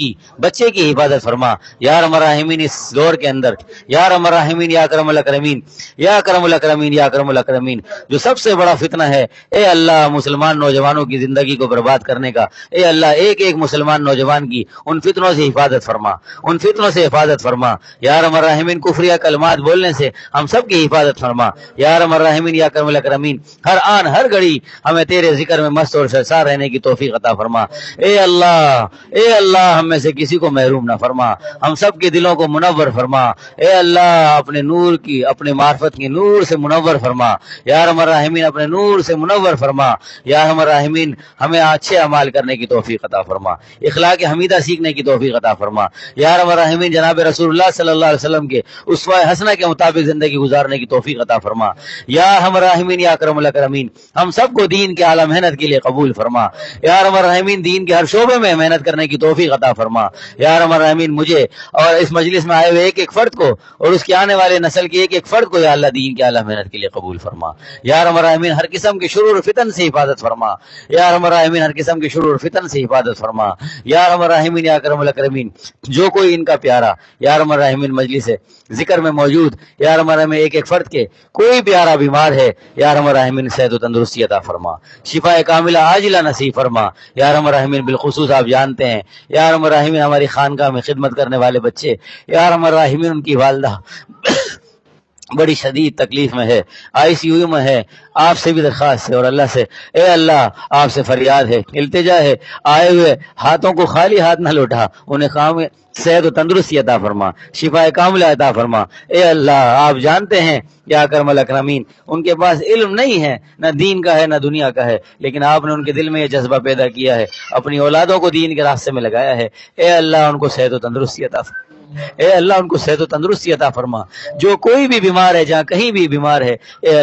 Speaker 1: کی حفاظت فرما، یا ارحم الراحمین اس دور کے اندر، یا ارحم الراحمین یا اکرم الاکرمین، یا اکرم الاکرمین، یا اکرم الاکرمین جو سب سے بڑا فتنہ ہے اے اللہ مسلمان نوجوانوں کی زندگی کو برباد کرنے کا، اے اللہ ایک ایک مسلمان نوجوان کی ان فتنوں سے حفاظت فرما، ان فتنوں سے حفاظت فرما، یا ارحم الراحمین کفریہ کلمات بولنے سے ہم سب کی حفاظت فرما، یا ارحم الراحمین یا اکرم الاکرمین ہر آن ہر گھڑی ہمیں تیرے ذکر میں مست اور سرسار رہنے کی توفیق عطا فرما، اے اللہ ہم میں سے کسی کو محروم نہ فرما، ہم سب کے دلوں کو منور فرما، اے اللہ اپنے نور کی، اپنے معرفت کی نور سے منور فرما، یا ارحم الراحمین اپنے نور سے منور فرما، یا ارحم الراحمین ہمیں اچھے اعمال کرنے کی توفیق عطا فرما، اخلاق حمیدہ سیکھنے کی توفیق عطا فرما، یا ارحم الراحمین جناب رسول اللہ صلی اللہ علیہ وسلم کے اسوہ حسنہ کے مطابق زندگی گزارنے کی توفیق عطا فرما، یا ارحم الراحمین یا اکرم الاکرمین ہم سب کو دین کے اعلیٰ محنت کے لیے قبول فرما، یا ارحم الراحمین دین کے ہر شعبے میں محنت کرنے کی توفیق عطا فرما، یا ارحم الراحمین مجھے اور اس مجلس میں آئے ہوئے ایک ایک فرد کو اور اس کے آنے والے نسل کے ایک ایک فرد کو یا اللہ دین کے اعلیٰ محنت کے لیے قبول فرما، یا ارحم الراحمین ہر قسم کے شرور و فتن سے حفاظت فرما، یا ارحم الراحمین ہر قسم کے شرور و فتن سے حفاظت فرما، یا ارحم الراحمین یا اکرم الاکرمین جو کوئی ان کا پیارا یا ارحم الراحمین مجلس ذکر میں موجود یا ارحم الراحمین ایک ایک فرد کے کوئی پیارا بیمار ہے یا ارحم الراحمین صحت و تندرستی عطا فرما، شفا کاملہ عاجلہ نصیب فرما، یا ارحم الراحمین بالخصوص آپ جانتے ہیں یا ارحم الراحمین ہماری خانقاہ میں خدمت کرنے والے بچے یا ارحم الراحمین ان کی والدہ بڑی شدید تکلیف میں ہے، ICU میں ہے، آپ سے بھی درخواست ہے اور اللہ سے اے اللہ آپ سے فریاد ہے، التجا ہے، آئے ہوئے ہاتھوں کو خالی ہاتھ نہ لوٹا، انہیں کام صحت و تندرستی عطا فرما، شفا کاملہ عطا فرما، اے اللہ آپ جانتے ہیں یا اکرم الاکرمین ان کے پاس علم نہیں ہے، نہ دین کا ہے نہ دنیا کا ہے، لیکن آپ نے ان کے دل میں یہ جذبہ پیدا کیا ہے، اپنی اولادوں کو دین کے راستے میں لگایا ہے، اے اللہ ان کو صحت و تندرستی عطا فرما، اے اللہ ان کو صحت و تندرستی عطا فرما، جو کوئی بھی بیمار ہے جہاں کہیں بھی بیمار ہے اے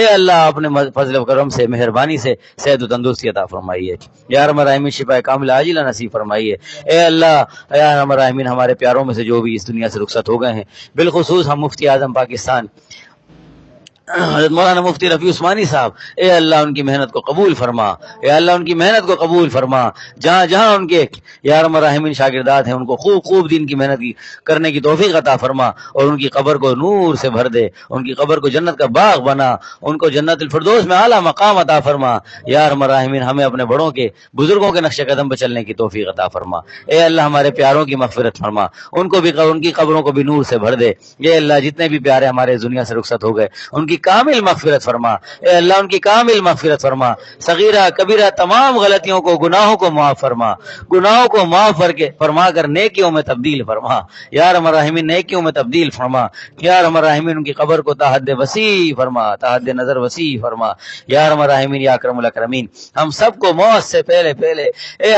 Speaker 1: اللہ اپنے فضل و کرم سے مہربانی سے صحت و تندرستی عطا فرمائیے، یا ارحم الراحمین شفا کاملہ عاجلہ نصیب فرمائیے، اے اللہ یا ارحم الراحمین ہمارے پیاروں میں سے جو بھی اس دنیا سے رخصت ہو گئے ہیں بالخصوص ہم مفتی اعظم پاکستان حضرت مولانا مفتی رفیع عثمانی صاحب، اے اللہ ان کی محنت کو قبول فرما، اے اللہ ان کی محنت کو قبول فرما، جہاں جہاں ان کے یا ارحم الراحمین شاگردات ہیں ان کو خوب دین کی محنت کرنے کی توفیق عطا فرما اور ان کی قبر کو نور سے بھر دے، ان کی قبر کو جنت کا باغ بنا، ان کو جنت الفردوس میں اعلیٰ مقام عطا فرما، یا ارحم الراحمین ہمیں اپنے بڑوں کے بزرگوں کے نقش قدم پر چلنے کی توفیق عطا فرما، اے اللہ ہمارے پیاروں کی مغفرت فرما، ان کو بھی ان کی قبروں کو بھی نور سے بھر دے، اے اللہ جتنے بھی پیارے ہمارے دنیا سے رخصت ہو گئے ان کی کامل مغفرت فرما، اے اللہ ان کی کامل مغفرت فرما، صغیرہ کبیرہ تمام غلطیوں کو گناہوں کو معاف فرما، گناہوں کو معاف فرما کر نیکیوں میں تبدیل فرما، یا ارحم الراحمین نیکیوں میں تبدیل فرما، یا ارحم الراحمین ان کی قبر کو تحد وسیع فرما، تحد نظر وسیع فرما، یا ارحم الراحمین یا اکرم الاکرمین ہم سب کو موت سے پہلے اے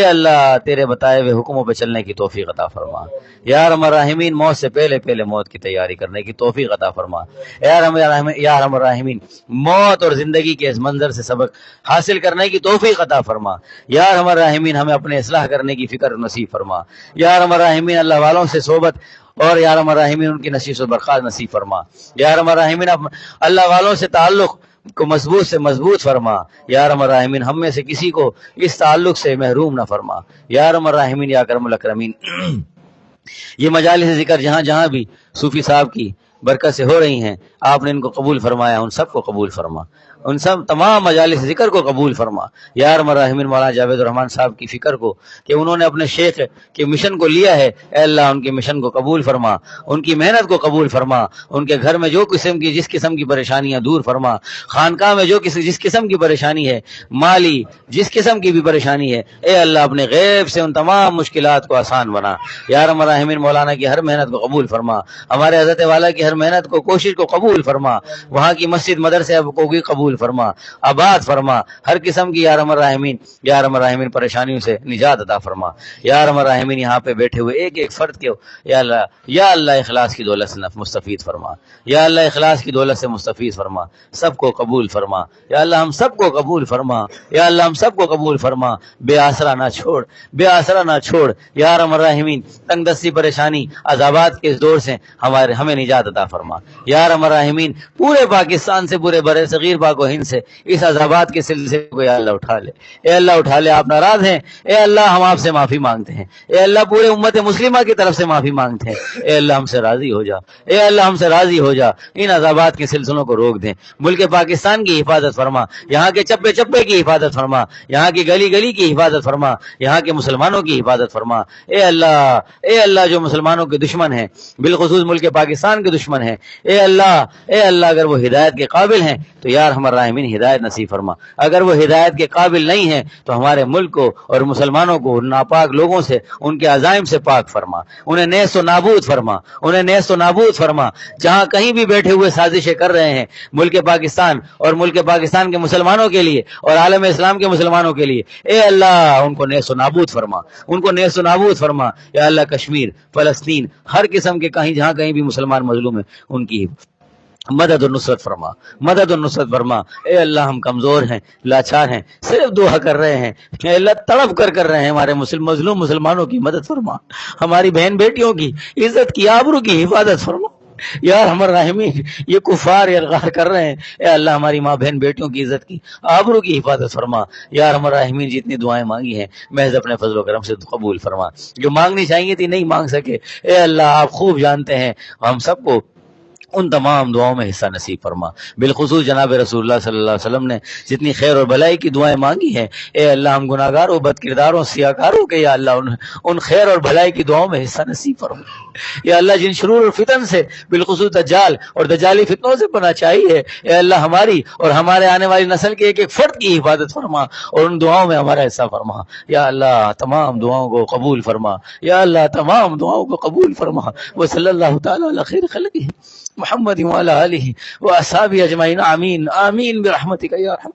Speaker 1: اللہ تیرے بتائے ہوئے حکموں پہ چلنے کی توفیق عطا فرما، یا ارحم الراحمین موت سے پہلے موت کی تیاری کرنے کی توفیق عطا فرما، یا ارحم الراحمین موت اور زندگی کے اس منظر سے سبق حاصل کرنے کی توفیق عطا فرما، یا ارحم الراحمین ہمیں اپنے اصلاح کرنے کی فکر نصیب فرما، یا ارحم الراحمین اللہ والوں سے صحبت اور یا ارحم الراحمین ان کی نشیب و برخاست نصیب فرما، یا ارحم الراحمین اللہ والوں سے تعلق کو مضبوط سے مضبوط فرما، یا ارحم الراحمین ہم میں سے کسی کو اس تعلق سے محروم نہ فرما، یا ارحم الراحمین یا اکرم الاکرمین یہ مجالس ذکر جہاں جہاں بھی صوفی صاحب کی برکت سے ہو رہی ہیں آپ نے ان کو قبول فرمایا، ان سب کو قبول فرما، ان سب تمام مجالس ذکر کو قبول فرما، یا ارحم الراحمین مولانا جاوید الرحمان صاحب کی فکر کو کہ انہوں نے اپنے شیخ کے مشن کو لیا ہے، اے اللہ ان کے مشن کو قبول فرما، ان کی محنت کو قبول فرما، ان کے گھر میں جس قسم کی پریشانیاں دور فرما، خانقاہ میں جس قسم کی پریشانی ہے، مالی جس قسم کی بھی پریشانی ہے، اے اللہ اپنے غیب سے ان تمام مشکلات کو آسان بنا، یا ارحم الراحمین مولانا کی ہر محنت کو قبول فرما، ہمارے حضرت والا کی ہر محنت کو کوشش کو قبول فرما، وہاں کی مسجد مدرسے کو بھی قبول قبول فرما، آباد فرما، ہر قسم کی یا ارحم الراحمین، یا ارحم الراحمین پریشانیوں سے نجات عطا فرما، یا ارحم الراحمین یہاں پہ بیٹھے ہوئے ایک ایک فرد کے یا اللہ اخلاص کی دولت سے مستفید فرما، یا اللہ اخلاص کی دولت سے مستفید فرما، سب کو قبول فرما، یا اللہ ہم سب کو قبول فرما، یا اللہ ہم سب کو قبول فرما، بے آسرا نہ چھوڑ، بے آسرا نہ چھوڑ، یا ارحم الراحمین تنگ دستی پریشانی عذابات کے اس دور سے ہمیں نجات عطا فرما، یا ارحم الراحمین پورے پاکستان سے، پورے بر صغیر پاک و ہند سے اس عذابات کے سلسلے کو یا اللہ اٹھا لے، اے اللہ اٹھا لے، آپ ناراض ہیں، اے اللہ ہم آپ سے معافی مانگتے ہیں، اے اللہ پورے امت مسلمہ کی طرف سے معافی مانگتے ہیں، اے اللہ ہم سے راضی ہو جا، اے اللہ ہم سے راضی ہو جا، ان عذابات کے سلسلوں کو روک دیں، ملک پاکستان کی حفاظت فرما، یہاں کے چپے چپے کی حفاظت فرما، یہاں کی گلی گلی کی حفاظت فرما، یہاں کے مسلمانوں کی حفاظت فرما، اے اللہ جو مسلمانوں کے دشمن ہیں، بالخصوص ملک پاکستان کے دشمن ہیں، اے اللہ اگر وہ ہدایت کے قابل ہیں تو یا ارحم الراحمین ہدایت نصیب فرما، اگر وہ ہدایت کے قابل نہیں ہیں تو ہمارے ملک کو اور مسلمانوں کو ناپاک لوگوں سے، ان کے عزائم سے پاک فرما، انہیں نیست و نابود فرما، انہیں نیست و نابود فرما، جہاں کہیں بھی بیٹھے ہوئے سازشیں کر رہے ہیں ملک پاکستان اور ملک پاکستان کے مسلمانوں کے لیے اور عالم اسلام کے مسلمانوں کے لیے، اے اللہ ان کو نیست و نابود فرما، ان کو نیست و نابود فرما، یا اللہ کشمیر، فلسطین، ہر قسم کے کہیں جہاں کہیں بھی مسلمان مظلوم ہیں ان کی مدد و نصرت فرما، مدد و نصرت فرما، اے اللہ ہم کمزور ہیں، لاچار ہیں، صرف دعا کر رہے ہیں، اے اللہ تڑپ کر رہے ہیں، ہمارے مظلوم مسلمانوں کی مدد فرما، ہماری بہن بیٹیوں کی عزت کی آبرو کی حفاظت فرما، یا ارحم الراحمین یہ کفار الغار کر رہے ہیں، اے اللہ ہماری ماں بہن بیٹیوں کی عزت کی آبرو کی حفاظت فرما، یا ارحم الراحمین جتنی دعائیں مانگی ہیں محض اپنے فضل و کرم سے قبول فرما، جو مانگنی چاہیے تھی نہیں مانگ سکے، اے اللہ آپ خوب جانتے ہیں، ہم سب کو ان تمام دعاؤں میں حصہ نصیب فرما، بالخصوص جناب رسول اللہ صلی اللہ علیہ وسلم نے جتنی خیر اور بھلائی کی دعائیں مانگی ہیں، اے اللہ ہم گناہ گاروں، بد کرداروں، سیاکاروں کے یا اللہ ان خیر اور بھلائی کی دعاؤں میں حصہ نصیب فرما، یا اللہ جن شرور اور فتن سے، بالخصوص دجال اور دجالی فتنوں سے پناہ چاہیے، اے اللہ ہماری اور ہمارے آنے والی نسل کے ایک ایک فرد کی حفاظت فرما اور ان دعاؤں میں ہمارا حصہ فرما، یا اللہ تمام دعاؤں کو قبول فرما، یا اللہ تمام دعاؤں کو قبول فرما، وصلی اللہ تعالی علی خیر خلقہ محمد وعلی آلہ واصحابہ اجمعین، آمین آمین برحمتک یا ارحم۔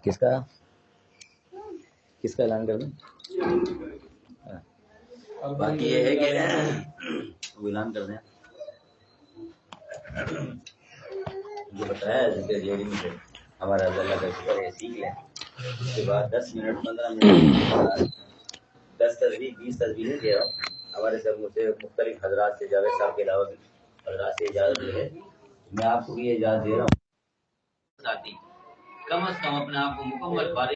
Speaker 1: کس کا اعلان کر دیں؟ باقی یہ ہے کہ وہ اعلان کر دیں جو بتایا سے ہمارا اللہ کا شکر ہے، سیکھ لیں، اس کے بعد 10 منٹ 15 منٹ 10 تصویر 20 تصویریں دے رہا ہوں، ہمارے سب مجھے مختلف حضرات سے، جاوید صاحب کے علاوہ حضرات سے اجازت ہے، میں آپ کو بھی اجازت دے رہا ہوں، ساتھی کم از کم اپنے آپ کو مکمل فارغ